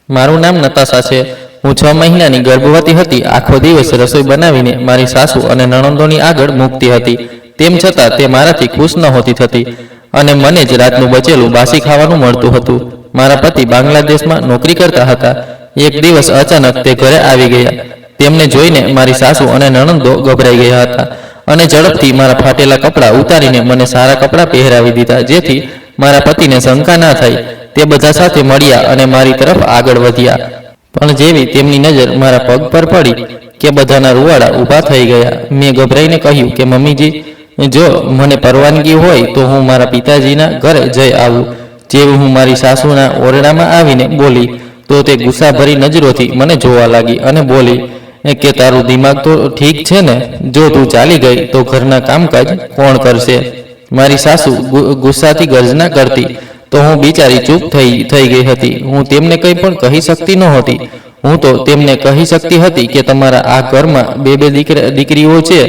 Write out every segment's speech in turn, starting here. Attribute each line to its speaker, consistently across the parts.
Speaker 1: મારું નામ નતાશા છે। હું 6 મહિનાની ગર્ભવતી હતી। આખો દિવસ રસોઈ બનાવીને મારી સાસુ અને નણંદોની આગળ મૂકતી હતી। તેમ છતાં તે મારાથી ખુશ નહોતી થતી અને મને જ રાતનું બચેલું બાસી ખાવાનું મળતું હતું। મારા પતિ બાંગ્લાદેશમાં નોકરી કરતા હતા। એક દિવસ અચાનક તે ઘરે આવી ગયા। તેમને જોઈને મારી સાસુ અને નણંદો ગભરાઈ ગયા હતા અને ઝડપથી મારા ફાટેલા કપડાં ઉતારીને મને સારા કપડાં પહેરાવી દીધા, જેથી મારા પતિને શંકા ના થાય। તે બધા સાથે મળ્યા અને મારી તરફ આગળ વધ્યા, પણ જેવી તેમની નજર મારા પગ પર પડી કે બધાના રૂવાડા ઊભા થઈ ગયા। મેં ગભરાઈને કહ્યું કે મમ્મીજી, જો મને પરવાનગી હોય તો હું મારા પિતાજીના ઘરે જઈ આવું। જેવી હું મારી સાસુના ઓરડામાં આવીને બોલી તો તે ગુસ્સાભરી નજરોથી મને જોવા લાગી અને બોલી કે તારું દિમાગ તો ઠીક છે ને? જો તું ચાલી ગઈ તો ઘરના કામકાજ કોણ કરશે? મારી સાસુ ગુસ્સાથી ગર્જના કરતી તો હું બિચારી ચૂપ થઈ ગઈ હતી। હું તેમને કંઈ પણ કહી શકતી નહોતી। હું તો તેમને કહી શકતી હતી કે તમારા આ ઘરમાં બે દીકરીઓ છે,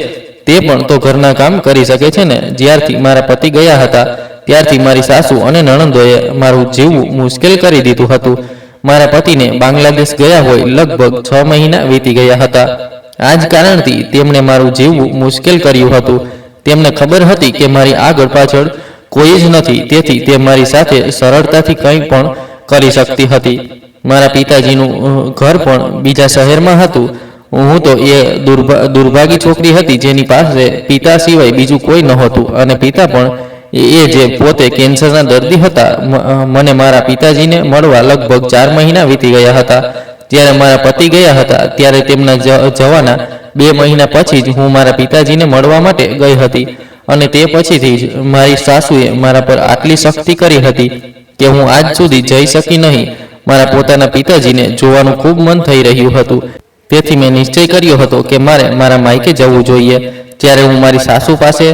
Speaker 1: તે પણ તો ઘરના કામ કરી શકે છે ને? જ્યારથી મારા પતિ ગયા હતા ત્યારથી મારી સાસુ અને નણંદોએ મારું જીવવું મુશ્કેલ કરી દીધું હતું। મારા પતિને બાંગ્લાદેશ ગયા હોય લગભગ 6 મહિના વીતી ગયા હતા। આ જ કારણથી તેમણે મારું જીવવું મુશ્કેલ કર્યું હતું। તેમને ખબર હતી કે મારી આગળ પાછળ કોઈ જ નથી, તેથી તે મારી સાથે સરળતાથી કંઈ પણ કરી શકતી હતી। મારા પિતાજીનું ઘર પણ બીજા શહેરમાં હતું। હું તો એ દુર્ભાગી છોકરી હતી જેની પાસે પિતા સિવાય બીજું કોઈ નહોતું, અને પિતા પણ એ જે પોતે કેન્સરના દર્દી હતા। મને મારા પિતાજીને મળવા લગભગ 4 મહિના વીતી ગયા હતા। જ્યારે મારા પતિ ગયા હતા ત્યારે તેમના જવાના 2 મહિના પછી જ હું મારા પિતાજીને મળવા માટે ગઈ હતી, અને તે પછીથી જ મારી સાસુએ મારા પર આટલી સખ્તી કરી હતી કે હું આજ સુધી જઈ શકી નહીં। મારા પોતાના પિતાજીને જોવાનું ખૂબ મન થઈ રહ્યું હતું, તેથી મેં નિશ્ચય કર્યો હતો કે મારે મારા માયકે જવું જોઈએ। ત્યારે હું મારી સાસુ પાસે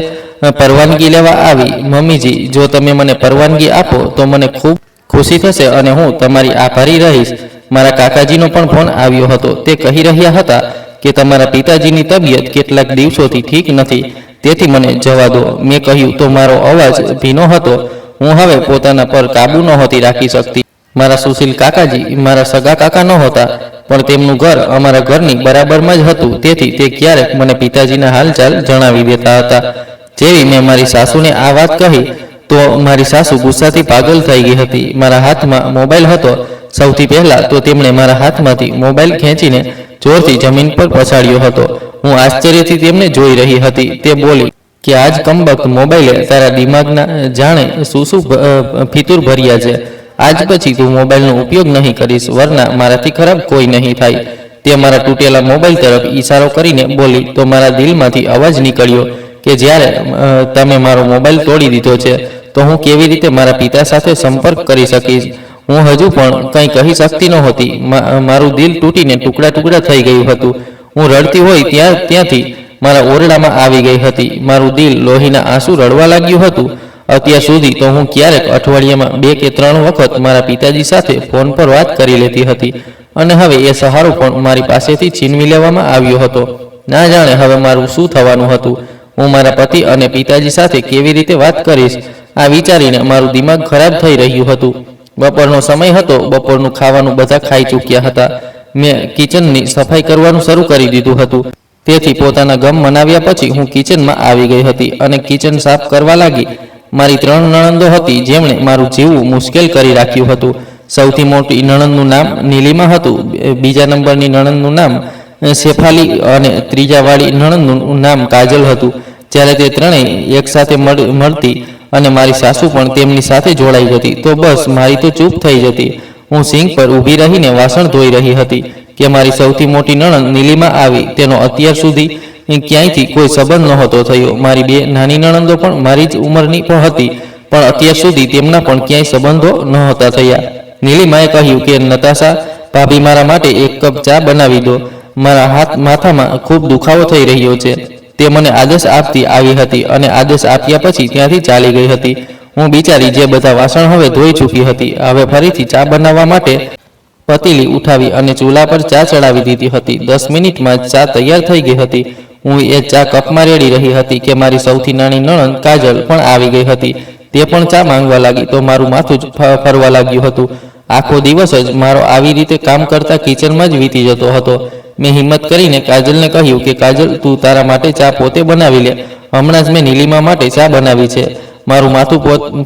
Speaker 1: પરવાનગી લેવા આવી। મમ્મીજી, જો તમે મને પરવાનગી આપો તો મને ખૂબ ખુશી થશે અને હું તમારી આભારી રહીશ। મારા કાકાજીનો પણ ફોન આવ્યો હતો। તે કહી રહ્યા હતા કે તમારા પિતાજીની તબિયત કેટલાક દિવસોથી ઠીક નથી, તેથી મને જવા દો। મેં કહ્યું તો મારો અવાજ ભીનો હતો। હું હવે પોતાના પર કાબુ નહોતી રાખી શકતી। મારા સુશીલ કાકાજી મારા સગા કાકા નહોતા, પણ તેમનું ઘર અમારા ઘરની બરાબરમાં જ હતું, તેથી તે ક્યારેક મને પિતાજીના હાલચાલ જણાવી દેતા હતા। જેવી મેં મારી સાસુને આ વાત કહી તો મારી સાસુ ગુસ્સાથી પાગલ થઈ ગઈ હતી। મારા હાથમાં મોબાઈલ હતો। સૌથી પહેલાં તો તેમણે મારા હાથમાંથી મોબાઈલ ખેંચીને જોરથી જમીન પર પછાડ્યો હતો। હું આશ્ચર્યથી તેમને જોઈ રહી હતી। તે બોલી કે આજ કમબખ્ત મોબાઈલે તારા દિમાગના જાણે શું ફિતૂર ભર્યા છે। આજ પછી તું મોબાઈલનો ઉપયોગ નહીં કરીશ, વરના મારાથી ખરાબ કોઈ નહીં થાય। તે મારા તૂટેલા મોબાઈલ તરફ ઈશારો કરીને બોલી તો મારા દિલમાંથી અવાજ નીકળ્યો કે જ્યારે તમે મારો મોબાઈલ તોડી દીધો છે તો હું કેવી રીતે મારા પિતા સાથે સંપર્ક કરી શકીશ? હું હજુ પણ કંઈ કહી શકતી નહોતી। મારું દિલ તૂટીને ટુકડા ટુકડા થઈ ગયું હતું। હું રડતી હોય ત્યાંથી મારા ઓરડામાં આવી ગઈ હતી। મારું દિલ લોહીના આંસુ રડવા લાગ્યું હતું। અત્યાર સુધી તો હું ક્યારેક અઠવાડિયામાં 2 કે 3 વખત મારા પિતાજી સાથે ફોન પર વાત કરી લેતી હતી, અને હવે એ સહારો પણ મારી પાસેથી છીનવી લેવામાં આવ્યો હતો। ના જાણે હવે મારું શું થવાનું હતું। હું મારા પતિ અને પિતાજી સાથે કેવી રીતે વાત કરીશ, આ વિચારીને મારું દિમાગ ખરાબ થઈ રહ્યું હતું। બપોરનો સમય હતો। બપોરનું ખાવાનું બધા ખાઈ ચૂક્યા હતા। મેં કિચનની સફાઈ કરવાનું શરૂ કરી દીધું હતું। તેથી પોતાના ગમ મનાવ્યા પછી હું કિચનમાં આવી ગઈ હતી અને કિચન સાફ કરવા લાગી। મારી 3 નણંદો હતી જેમણે મારું જીવવું મુશ્કેલ કરી રાખ્યું હતું। સૌથી મોટી નણંદનું નામ નીલિમા હતું, બીજા નંબરની નણંદનું નામ શેફાલી અને ત્રીજાવાળી નણંદનું નામ કાજલ હતું। જ્યારે તે ત્રણેય એકસાથે મળતી અને મારી સાસુ પણ તેમની સાથે જોડાઈ જતી તો બસ મારી તો ચૂપ થઈ જતી। હું સિંક પર ઊભી રહીને વાસણ ધોઈ રહી હતી કે મારી સૌથી મોટી નણંદ નીલિમા આવી। તેનો અત્યાર સુધી ક્યાંયથી કોઈ સંબંધ નહોતો થયો। મારી 2 નાની નણંદો પણ મારી જ ઉંમરની પણ હતી, પણ અત્યાર સુધી તેમના પણ ક્યાંય સંબંધો નહોતા થયા। નીલિમાએ કહ્યું કે નતાશા ભાભી, મારા માટે 1 કપ ચા બનાવી દો। મારા માથામાં ખૂબ દુખાવો થઈ રહ્યો છે। તે મને આદેશ આપતી આવી હતી અને આદેશ આપ્યા પછી ત્યાંથી ચાલી ગઈ હતી। હું બિચારી જે બધા વાસણ હવે ધોઈ ચૂકી હતી, હવે ફરીથી ચા બનાવવા માટે પતીલી ઉઠાવી અને ચૂલા પર ચા ચડાવી દીધી હતી। 10 મિનિટમાં જ ચા તૈયાર થઈ ગઈ હતી। હું એ ચા કપમાં રેડી રહી હતી કે મારી સૌથી નાની નણંદ કાજલ પણ આવી ગઈ હતી। તે પણ ચા માંગવા લાગી તો મારું માથું જ ફરવા લાગ્યું હતું આખો દિવસ જ મારો આવી રીતે કામ કરતા કિચનમાં જ વીતી જતો હતો. મેં હિંમત કરીને કાજલને કહ્યું કે કાજલ, તું તારા માટે ચા પોતે બનાવી લે. હમણાં જ મેં નીલિમા માટે ચા બનાવી છે. મારું માથું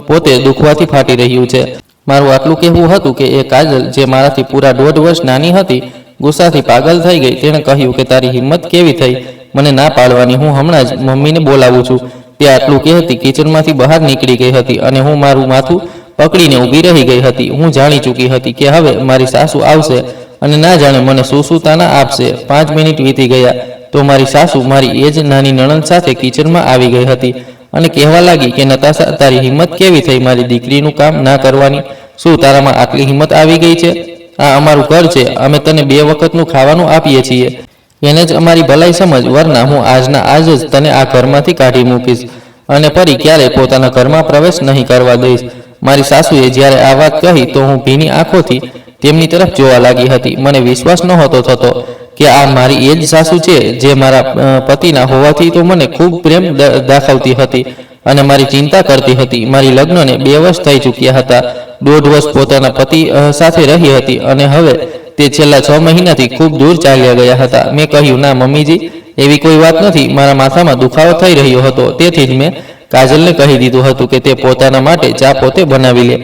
Speaker 1: પોતે દુખવાથી ફાટી રહ્યું છે. મારું આટલું કહેવું હતું કે એ કાજલ, જે મારાથી પૂરા 1.5 વર્ષ નાની હતી, ગુસ્સાથી પાગલ થઈ ગઈ. તેણે કહ્યું કે તારી હિંમત કેવી થઈ મને ના પાડવાની? હું હમણાં જ મમ્મીને બોલાવું છું. તે આટલું કહેતી કિચનમાંથી બહાર નીકળી ગઈ હતી અને હું મારું માથું પકડીને ઊભી રહી ગઈ હતી. હું જાણી ચૂકી હતી કે હવે મારી સાસુ આવશે અને ના જાણે મને શું તાના આપશે. 5 મિનિટ વીતી ગયા તો મારી સાસુ મારી એ જ નાની નણંદ સાથે કિચનમાં આવી ગઈ હતી અને કહેવા લાગી કે નતાશા, તારી હિંમત કેવી થઈ મારી દીકરીનું કામ ના કરવાની? શું તારામાં આટલી હિંમત આવી ગઈ છે? આ અમારું ઘર છે. અમે તને 2 વખતનું ખાવાનું આપીએ છીએ. એને જ અમારી ભલાઈ સમજ, વરના હું આજના આજ જ તને આ ઘરમાંથી કાઢી મૂકીશ અને ફરી ક્યારેય પોતાના ઘરમાં પ્રવેશ નહીં કરવા દઈશ. મારી સાસુએ જ્યારે આ વાત કહી તો હું ભીની આંખોથી તેમની તરફ જોવા લાગી હતી. મને વિશ્વાસ નહોતો થતો કે આ મારી એ જ સાસુ છે જે મારા પતિના હોવાથી તો મને ખૂબ પ્રેમ દાખવતી હતી અને મારી ચિંતા કરતી હતી. મારી લગ્નને 2 વર્ષ થઈ ચૂક્યા હતા. 1.5 વર્ષ પોતાના પતિ સાથે રહી હતી અને હવે તે છેલ્લા 6 મહિનાથી ખૂબ દૂર ચાલ્યા ગયા હતા. મેં કહ્યું, ના મમ્મીજી, એવી કોઈ વાત નથી. મારા માથામાં દુખાવો થઈ રહ્યો હતો, તેથી જ મેં કાજલને કહી દીધું હતું કે તે પોતાના માટે ચા પોતે બનાવી લે.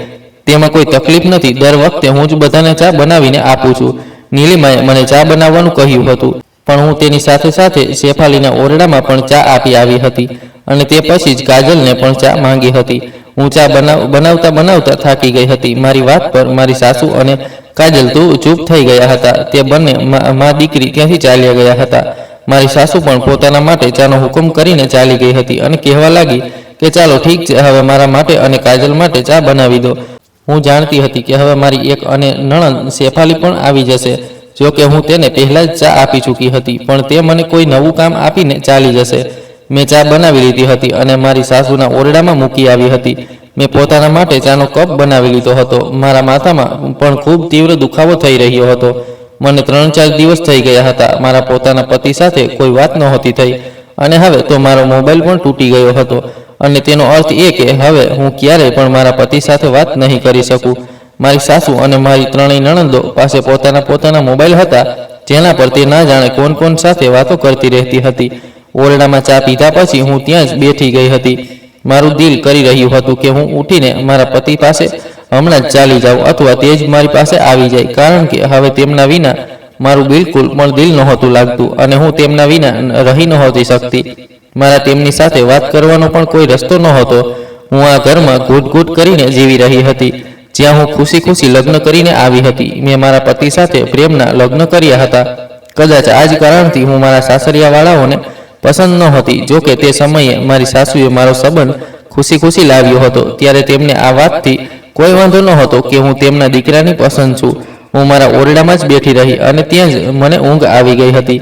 Speaker 1: તેમાં કોઈ તકલીફ નથી. દર વખતે હું જ બધાને ચા બનાવીને આપું છું. નીલિમાએ મને ચા બનાવવાનું કહ્યું હતું, પણ હું તેની સાથે સાથે શેફાલીના ઓરડામાં પણ ચા આપી આવી હતી અને તે પછી જ કાજલને પણ ચા માંગી હતી. હું ચા બનાવતા થાકી ગઈ હતી. મારી વાત પર મારી સાસુ અને કાજલ તો ચૂપ થઈ ગયા હતા. તે બંને મા દીકરી ત્યાંથી ચાલ્યા ગયા હતા. મારી સાસુ પણ પોતાના માટે ચાનો હુકમ કરીને ચાલી ગઈ હતી અને કહેવા લાગી કે ચાલો ઠીક છે, હવે મારા માટે અને કાજલ માટે ચા બનાવી દો. હું જાણતી હતી કે હવે મારી એક અને નણંદ શેફાલી પણ આવી જશે. જો કે હું તેને પહેલાં જ ચા આપી ચૂકી હતી, પણ તે મને કોઈ નવું કામ આપીને ચાલી જશે. મેં ચા બનાવી લીધી હતી અને મારી સાસુના ઓરડામાં મૂકી આવી હતી. મેં પોતાના માટે ચાનો કપ બનાવી લીધો હતો. મારા માથામાં પણ ખૂબ તીવ્ર દુખાવો થઈ રહ્યો હતો. મને 3-4 દિવસ થઈ ગયા હતા. મારા પોતાના પતિ સાથે કોઈ વાત નહોતી થઈ અને હવે તો મારો મોબાઈલ પણ તૂટી ગયો હતો અને તેનો અર્થ એ કે હવે હું ક્યારેય પણ મારા પતિ સાથે વાત નહીં કરી શકું. મારી સાસુ અને મારી 3 નણંદો પાસે પોતાના મોબાઈલ હતા, જેના પર તે ના જાણે કોણ સાથે વાતો કરતી રહેતી હતી. ઓરડામાં ચા પીધા પછી હું ત્યાં જ બેઠી ગઈ હતી. મારું દિલ કરી રહ્યું હતું કે હું ઉઠીને મારા પતિ પાસે હમણાં જ ચાલી જાઉં અથવા તે જ મારી પાસે આવી જાય, કારણ કે હવે તેમના વિના મારું બિલકુલ પણ દિલ નહોતું લાગતું અને હું તેમના વિના રહી નહોતી શકતી. મારા તેમની સાથે વાત કરવાનો પણ કોઈ રસ્તો નહોતો. હું આ ઘરમાં ઘૂંટ કરીને જીવી રહી હતી, જ્યાં હું ખુશી લગ્ન કરીને આવી હતી. મેં મારા પતિ સાથે પ્રેમના લગ્ન કર્યા હતા. કદાચ આ જ કારણથી હું મારા સાસરિયાવાળાઓને પસંદ નહોતી. જો કે તે સમયે મારી સાસુએ મારો સંબંધ ખુશી લાવ્યો હતો, ત્યારે તેમને આ વાતથી કોઈ વાંધો નહોતો કે હું તેમના દીકરાની પસંદ છું. હું મારા ઓરડામાં જ બેઠી રહી અને ત્યાં જ મને ઊંઘ આવી ગઈ હતી.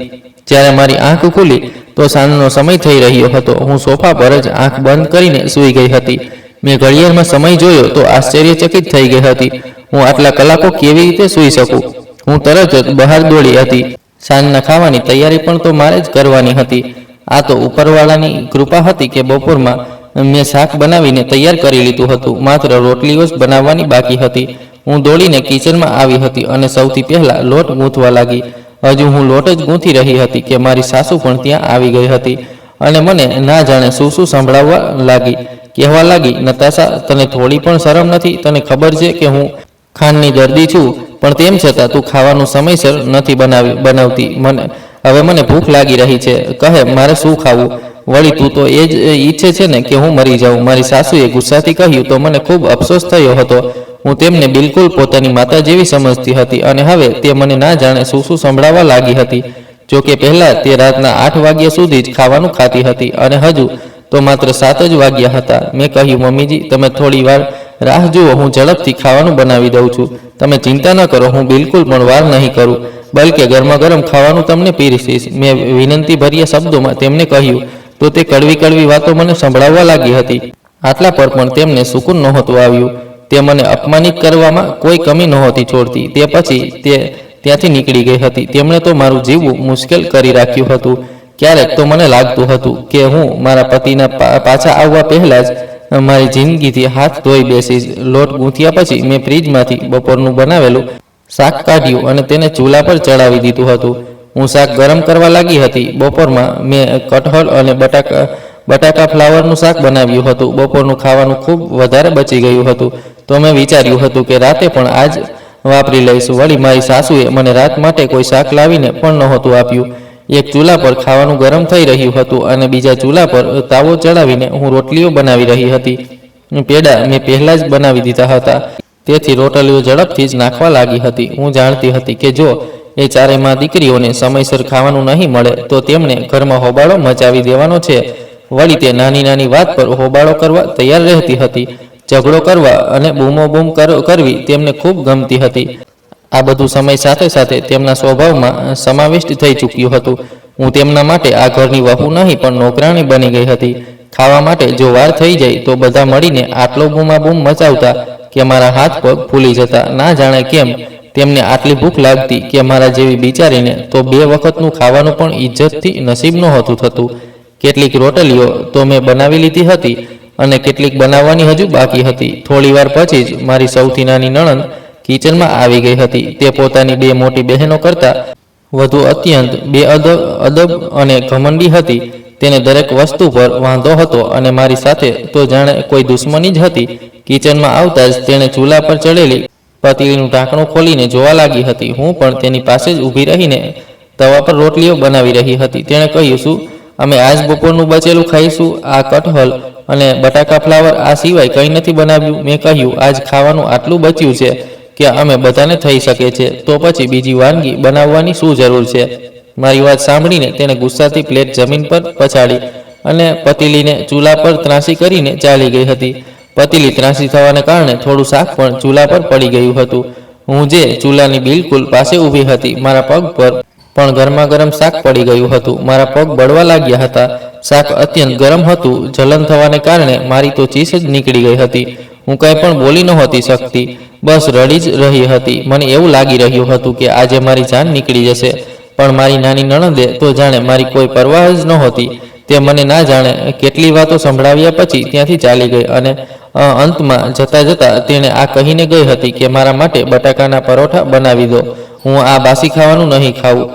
Speaker 1: જ્યારે મારી આંખ ખુલી તો સાંજનો સમય થઈ રહ્યો હતો. હું સોફા પર જ આંખ બંધ કરીને સૂઈ ગઈ હતી. મેં ઘડિયાળમાં સમય જોયો તો આશ્ચર્યચકિત થઈ ગઈ હતી. હું આટલા કલાકો કેવી રીતે સૂઈ શકું? હું તરત જ બહાર દોડી હતી. સાંજના ખાવાની તૈયારી પણ તો મારે જ કરવાની હતી. આ તો ઉપરવાળાની કૃપા હતી કે બપોરમાં મેં શાક બનાવીને તૈયાર કરી લીધું હતું. માત્ર રોટલીઓ જ બનાવવાની બાકી હતી. હું દોડીને કિચનમાં આવી હતી અને સૌથી પહેલાં લોટ ગૂંથવા લાગી. હજુ હું લોટ જ ગૂંથી રહી હતી કે મારી સાસુ પણ ત્યાં આવી ગઈ હતી અને મને ના જાણે શું સંભળાવવા લાગી. કહેવા લાગી, નતાશા, તને થોડી પણ શરમ નથી? તને ખબર છે કે હું ખાંડની દર્દી છું, પણ તેમ છતાં તું ખાવાનું સમયસર નથી બનાવતી. હવે મને ભૂખ લાગી રહી છે. કહે, મારે શું ખાવું? વળી તું તો એ જ ઈચ્છે છે ને કે હું મરી જાઉં? મારી સાસુએ ગુસ્સાથી કહ્યું તો મને ખૂબ અફસોસ થયો હતો. હું તેમને બિલકુલ પોતાની માતા જેવી સમજતી હતી અને હવે તે મને ના જાણે શું સંભળાવવા લાગી હતી. જો કે પહેલાં તે રાતના 8 વાગ્યા સુધી જ ખાવાનું ખાતી હતી અને હજુ તો માત્ર 7 જ વાગ્યા હતા. મેં કહ્યું, મમ્મીજી, તમે થોડી વાર રાહ જુઓ, હું ઝડપથી ખાવાનું બનાવી દઉં છું. તમે ચિંતા ન કરો, હું બિલકુલ પણ વાર નહીં કરું, બલકે ગરમા ગરમ ખાવાનું તમને પીરસીશ. મેં વિનંતીભર્યા શબ્દોમાં તેમને કહ્યું તો તે કડવી વાતો મને સંભળાવવા લાગી હતી. આટલા પર પણ તેમને સુકૂન નહોતું આવ્યું. તે મને અપમાનિત કરવામાં કોઈ કમી નહોતી છોડતી. તે પછી તે ત્યાંથી નીકળી ગઈ હતી. તેમણે તો મારું જીવવું મુશ્કેલ કરી રાખ્યું હતું. ક્યારેક તો મને લાગતું હતું કે હું મારા પતિના પાછા આવવા પહેલાં જ મારી જિંદગીથી હાથ ધોઈ બેસીશ. લોટ ગૂંથ્યા પછી મેં ફ્રીજમાંથી બપોરનું બનાવેલું શાક કાઢ્યું અને તેને ચૂલા પર ચડાવી દીધું હતું. હું શાક ગરમ કરવા લાગી હતી. બપોરમાં મેં કટહલ અને બટાકા ફ્લાવરનું શાક બનાવ્યું હતું. બપોરનું ખાવાનું ખૂબ વધારે બચી ગયું હતું, તો મેં વિચાર્યું હતું કે રાતે પણ આ જ વાપરી લઈશું. વળી મારી સાસુએ મને રાત માટે કોઈ શાક લાવીને પણ નહોતું આપ્યું. એક ચૂલા પર ખાવાનું ગરમ થઈ રહ્યું હતું અને બીજા ચૂલા પર તાવો ચડાવીને હું રોટલીઓ બનાવી રહી હતી. પેડા મેં પહેલાં જ બનાવી દીધા હતા, તેથી રોટલીઓ ઝડપથી જ નાખવા લાગી હતી. હું જાણતી હતી કે જો એ ચારેયમાં દીકરીઓને સમયસર ખાવાનું નહીં મળે તો તેમને ઘરમાં હોબાળો મચાવી દેવાનો છે. વળી તે નાની નાની વાત પર હોબાળો કરવા તૈયાર રહેતી હતી. ઝઘડો કરવા અને બૂમોબૂમ કરવી તેમને ખૂબ ગમતી હતી. આ બધું સમય સાથે સાથે તેમના સ્વભાવમાં સમાવિષ્ટ થઈ ચૂક્યું હતું. હું તેમના માટે આ ઘરની વહુ નહીં પણ નોકરાણી બની ગઈ હતી. ખાવા માટે જો વાર થઈ જાય તો બધા મળીને આટલો બૂમાબૂમ મચાવતા કે મારા હાથ પગ ફૂલી જતા. ના જાણે કેમ તેમને આટલી ભૂખ લાગતી કે મારા જેવી બિચારીને તો 2 વખતનું ખાવાનું પણ ઇજ્જતથી નસીબ નહોતું થતું. કેટલીક રોટલીઓ તો મેં બનાવી લીધી હતી અને કેટલીક બનાવવાની હજુ બાકી હતી. થોડી વાર પછી જ મારી સૌથી નાની નણંદ કિચનમાં આવી ગઈ હતી. તે પોતાની 2 મોટી બહેનો કરતાં વધુ અત્યંત બેઅદબ અને ઘમંડી હતી. તેને દરેક વસ્તુ પર વાંધો હતો અને મારી સાથે તો જાણે કોઈ દુશ્મની જ હતી. કિચનમાં આવતા જ તેણે ચૂલા પર ચડેલી પતીલીનું ઢાંકણું ખોલીને જોવા લાગી હતી. હું પણ તેની પાસે જ ઊભી રહીને તવા પર રોટલીઓ બનાવી રહી હતી. તેણે કહ્યું, શું અમે આજ બપોરનું બચેલું ખાઈશું? આ કટહલ અને બટાકા ફ્લાવર આ સિવાય કંઈ નથી બનાવ્યું? મેં કહ્યું, આજ ખાવાનું આટલું બચ્યું છે કે અમે બધાને થઈ શકે છે, તો પછી બીજી વાનગી બનાવવાની શું જરૂર છે? મારી વાત સાંભળીને તેણે ગુસ્સાથી પ્લેટ જમીન પર પછાડી અને પતીલીને ચૂલા પર ત્રાંસી કરીને ચાલી ગઈ હતી. પતીલી ત્રાંસી થવાને કારણે થોડું શાક પણ ચૂલા પર પડી ગયું હતું. હું જે ચૂલાની બિલકુલ પાસે ઊભી હતી, મારા પગ પર પણ ગરમા ગરમ શાક પડી ગયું હતું. મારા પગ બળવા લાગ્યા હતા. શાક અત્યંત ગરમ હતું. જલન થવાને કારણે મારી તો ચીસ જ નીકળી ગઈ હતી. હું કંઈ પણ બોલી નહોતી શકતી, બસ રડી જ રહી હતી. મને એવું લાગી રહ્યું હતું કે આજે મારી જાન નીકળી જશે. પણ મારી નાની નણંદે તો જાણે મારી કોઈ પરવાહ જ નહોતી. તે મને ના જાણે કેટલી વાતો સંભળાવ્યા પછી ત્યાંથી ચાલી ગઈ અને અંતમાં જતાં જતાં તેણે આ કહીને ગઈ હતી કે મારા માટે બટાકાના પરોઠા બનાવી દો. હું આ બાસી ખાવાનું નહીં ખાવું.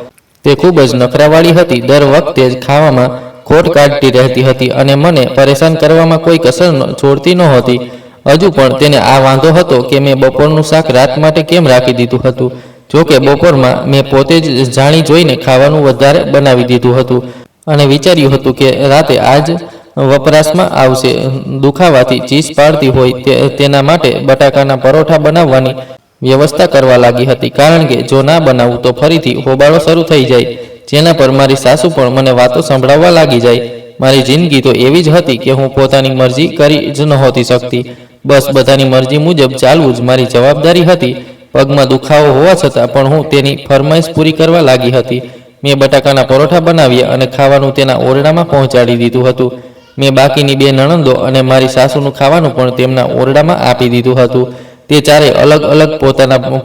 Speaker 1: તે ખૂબ જ નખરાવાળી હતી. દર વખતે જ ખાવામાં ખોટ કાઢતી રહેતી હતી અને મને પરેશાન કરવામાં કોઈ કસર છોડતી નહોતી. હજુ પણ તેને આ વાંધો હતો કે મેં બપોરનું શાક રાત માટે કેમ રાખી દીધું હતું. જોકે બપોરમાં મેં પોતે જ જાણી જોઈને ખાવાનું વધારે બનાવી દીધું હતું અને વિચાર્યું હતું કે રાતે આજ વપરાશમાં આવશે. દુખાવાથી ચીસ પાડતી હોય તેના માટે બટાકાના પરોઠા બનાવવાની વ્યવસ્થા કરવા લાગી હતી, કારણ કે જો ના બનાવું તો ફરીથી હોબાળો શરૂ થઈ જાય, જેના પર મારી સાસુ પણ મને વાતો સંભળાવવા લાગી જાય. મારી જિંદગી તો એવી જ હતી કે હું પોતાની મરજી કરી જ નહોતી શકતી. બસ બધાની મરજી મુજબ ચાલવું જ મારી જવાબદારી હતી. પગમાં દુખાવો હોવા છતાં પણ હું તેની ફરમાઈશ પૂરી કરવા લાગી હતી. મેં બટાકાના પરોઠા બનાવ્યા અને ખાવાનું તેના ઓરડામાં પહોંચાડી દીધું હતું. મેં બાકીની 2 નણંદો અને મારી સાસુનું ખાવાનું પણ તેમના ઓરડામાં આપી દીધું હતું. તે ચારે અલગ અલગ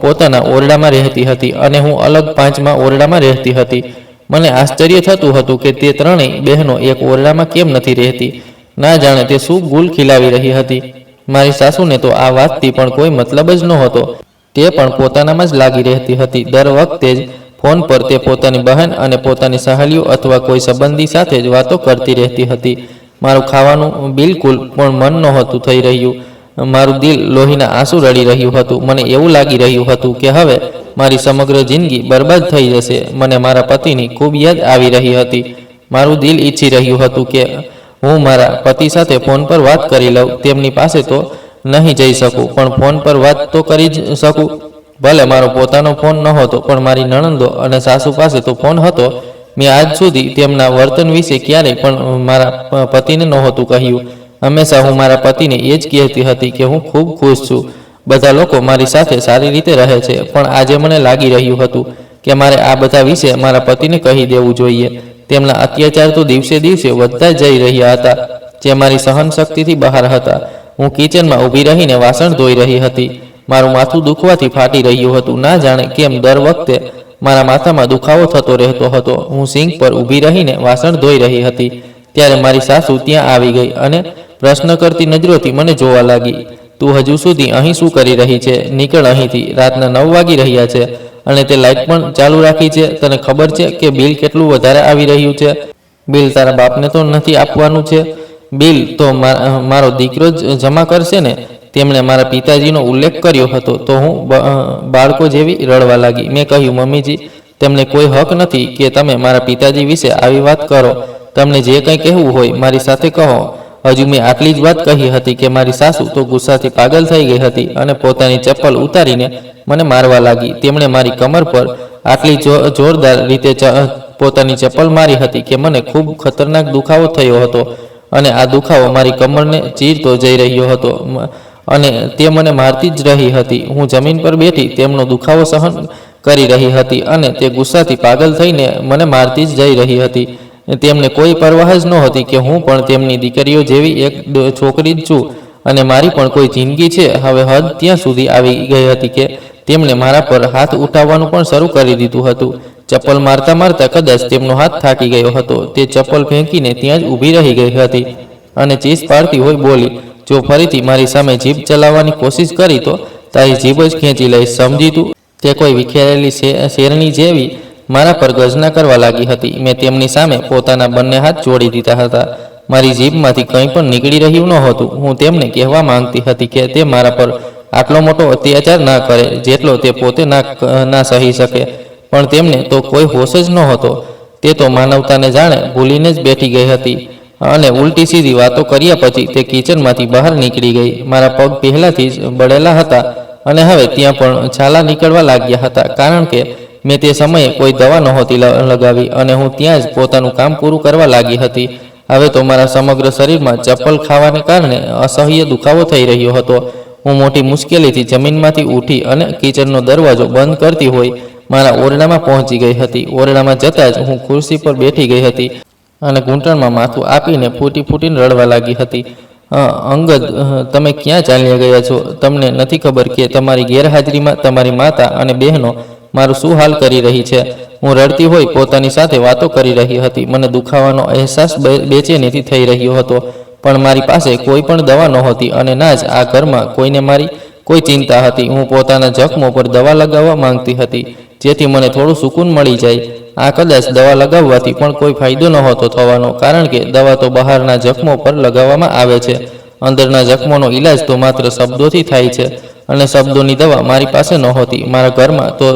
Speaker 1: પોતાના ઓરડામાં રહેતી હતી અને હું અલગ 5મા ઓરડામાં રહેતી હતી. મને આશ્ચર્ય થતું હતું કે તે ત્રણેય બહેનો એક ઓરડામાં કેમ નથી રહેતી. ના જાણે તે શું ગુલ ખીલાવી રહી હતી. મારી સાસુને તો આ વાતથી પણ કોઈ મતલબ જ નહોતો. તે પણ પોતાનામાં જ લાગી રહેતી હતી. દર વખતે જ ફોન પર તે પોતાની બહેન અને પોતાની સહેલીઓ અથવા કોઈ સંબંધી સાથે જ વાતો કરતી રહેતી હતી. મારું ખાવાનું બિલકુલ પણ મન નહોતું થઈ રહ્યું. મારું દિલ લોહીના આંસુ રડી રહ્યું હતું. મને એવું લાગી રહ્યું હતું કે હવે મારી સમગ્ર જિંદગી બરબાદ થઈ જશે. મને મારા પતિની ખૂબ યાદ આવી રહી હતી. મારું દિલ ઈચ્છી રહ્યું હતું કે હું મારા પતિ સાથે ફોન પર વાત કરી લઉં. તેમની પાસે તો નહીં જઈ શકું, પણ ફોન પર વાત તો કરી જ શકું. ભલે મારો પોતાનો ફોન નહોતો, પણ મારી નણંદો અને સાસુ પાસે તો ફોન હતો. મેં આજ સુધી તેમના વર્તન વિશે ક્યારેય પણ મારા પતિને નહોતું કહ્યું. હંમેશા હું મારા પતિને એ જ કહેતી હતી કે હું ખૂબ ખુશ છું. બધા લોકો મારી સાથે સારી રીતે રહે છે, પણ આજે મને લાગી રહ્યું હતું કે મારે આ બધા વિશે મારા પતિને કહી દેવું જોઈએ. તેમના અત્યાચાર તો દિવસે દિવસે વધતા જઈ રહ્યા હતા, જે મારી સહન શક્તિથી બહાર હતા. હું કિચનમાં ઊભી રહીને વાસણ ધોઈ રહી હતી. મારું માથું દુખવાથી ફાટી રહ્યું હતું. ના જાણે કેમ દર વખતે મારા માથામાં દુખાવો થતો રહેતો હતો. હું સિંક પર ઊભી રહીને વાસણ ધોઈ રહી હતી ત્યારે મારી સાસુ ત્યાં આવી ગઈ અને પ્રશ્ન કરતી નજરોથી મને જોવા લાગી. તું હજુ સુધી અહીં શું કરી રહી છે? નીકળ અહીંથી, રાતના 9 વાગી રહ્યા છે અને તે લાઇટ પણ ચાલુ રાખી છે. તને ખબર છે કે બિલ કેટલું વધારે આવી રહ્યું છે? બિલ તારા બાપને તો નથી આપવાનું છે. બિલ તો મારો દીકરો જ જમા કરશે ને. તેમણે મારા પિતાજીનો ઉલ્લેખ કર્યો હતો તો હું બાળકો જેવી રડવા લાગી. મેં કહ્યું, મમ્મીજી, તેમને કોઈ હક નથી કે તમે મારા પિતાજી વિશે આવી વાત કરો. તમને જે કંઈ કહેવું હોય મારી સાથે કહો. હજુ મેં આટલી જ વાત કહી હતી કે મારી સાસુ તો ગુસ્સાથી પાગલ થઈ ગઈ હતી અને પોતાની ચપ્પલ ઉતારીને મને મારવા લાગી. તેમણે મારી કમર પર આટલી જોરદાર રીતે પોતાની ચપ્પલ મારી હતી કે મને ખૂબ ખતરનાક દુખાવો થયો હતો અને આ દુખાવો મારી કમરને ચીરતો જઈ રહ્યો હતો અને તે મને મારતી જ રહી હતી. હું જમીન પર બેઠી તેમનો દુખાવો સહન કરી રહી હતી અને તે ગુસ્સાથી પાગલ થઈને મને મારતી જ જઈ રહી હતી. તેમને કોઈ પરવાહ જ નહોતી કે હું પણ તેમની દીકરીઓ જેવી એક છોકરી જ છું અને મારી પણ કોઈ જિંદગી છે. હવે હદ ત્યાં સુધી આવી ગઈ હતી કે તેમણે મારા પર હાથ ઉઠાવવાનું પણ શરૂ કરી દીધું હતું. ચપ્પલ મારતા મારતા કદાચ તેમનો હાથ થાકી ગયો હતો. તે ચપ્પલ ફેંકીને ત્યાં જ ઊભી રહી ગઈ હતી અને ચીસ પાડતી હોય બોલી, જો ફરીથી મારી સામે જીભ ચલાવવાની કોશિશ કરી તો તારી જીભ જ ખેંચી લઈશ, સમજી તું? તે કોઈ વિખેરેલી શેરણી જેવી મારા પર ગર્જના કરવા લાગી હતી. મેં તેમની સામે પોતાના બંને હાથ જોડી દીધા હતા. મારી જીભમાંથી કંઈ પણ નીકળી રહ્યું નહોતું. હું તેમને કહેવા માંગતી હતી કે તે મારા પર આટલો મોટો અત્યાચાર ના કરે જેટલો તે પોતે ના સહી શકે, પણ તેમને તો કોઈ હોશ જ નહોતો. તે તો માનવતાને જાણે ભૂલીને જ બેઠી ગઈ હતી અને ઉલટી સીધી વાતો કર્યા પછી તે કિચનમાંથી બહાર નીકળી ગઈ. મારા પગ પહેલાંથી જ બળેલા હતા અને હવે ત્યાં પણ છાલા નીકળવા લાગ્યા હતા કારણ કે મેં તે સમયે કોઈ દવા નહોતી લગાવી અને હું ત્યાં જ પોતાનું કામ પૂરું કરવા લાગી હતી. હવે તો મારા સમગ્ર શરીરમાં ચપ્પલ ખાવાને કારણે અસહ્ય દુખાવો થઈ રહ્યો હતો. હું મોટી મુશ્કેલીથી જમીનમાંથી ઉઠી અને કિચનનો દરવાજો બંધ કરતી હોય મારા ઓરડામાં પહોંચી ગઈ હતી. ઓરડામાં જતાં જ હું ખુરશી પર બેઠી ગઈ હતી અને ઘૂંટણમાં માથું આપીને ફૂટીને રડવા લાગી હતી. અંગદ, તમે ક્યાં ચાલ્યા ગયા છો? તમને નથી ખબર કે તમારી ગેરહાજરીમાં તમારી માતા અને બહેનો મારું શું હાલ કરી રહી છે? હું રડતી હોય પોતાની સાથે વાતો કરી રહી હતી. મને દુખાવાનો અહેસાસ બેચેનીથી થઈ રહ્યો હતો, પણ મારી પાસે કોઈ પણ દવા નહોતી અને ના જ આ ઘરમાં કોઈને મારી કોઈ ચિંતા હતી. હું પોતાના જખમો પર દવા લગાવવા માંગતી હતી જેથી મને થોડું સુકૂન મળી જાય. આ કદાચ દવા લગાવવાથી પણ કોઈ ફાયદો નહોતો થવાનો કારણ કે દવા તો બહારના જખમો પર લગાવવામાં આવે છે. અંદરના જખમોનો ઈલાજ તો માત્ર શબ્દોથી થાય છે અને શબ્દોની દવા મારી પાસે નહોતી. મારા ઘરમાં તો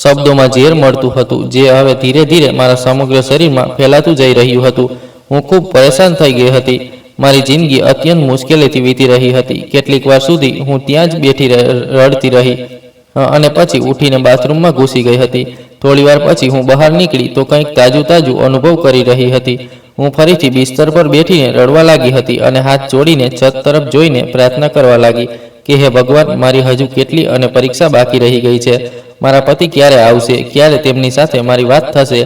Speaker 1: શબ્દોમાં ઝેર મળતું હતું જે હવે ધીરે ધીરે મારા સમગ્ર શરીરમાં ફેલાતું જઈ રહ્યું હતું. હું ખૂબ પરેશાન થઈ ગઈ હતી. મારી જિંદગી અત્યંત મુશ્કેલીથી વીતી રહી હતી. કેટલીક વાર સુધી હું ત્યાં જ બેઠી રડતી રહી અને પછી ઉઠીને બાથરૂમમાં ઘૂસી ગઈ હતી. થોડી વાર પછી હું બહાર નીકળી તો કંઈક તાજું અનુભવ કરી રહી હતી. હું ફરીથી બિસ્તર પર બેઠીને રડવા લાગી હતી અને હાથ જોડીને છત તરફ જોઈને પ્રાર્થના કરવા લાગી કે હે ભગવાન, મારી હજુ કેટલી અને પરીક્ષા બાકી રહી ગઈ છે. મારા પતિ ક્યારે આવશે? ક્યારે તેમની સાથે મારી વાત થશે?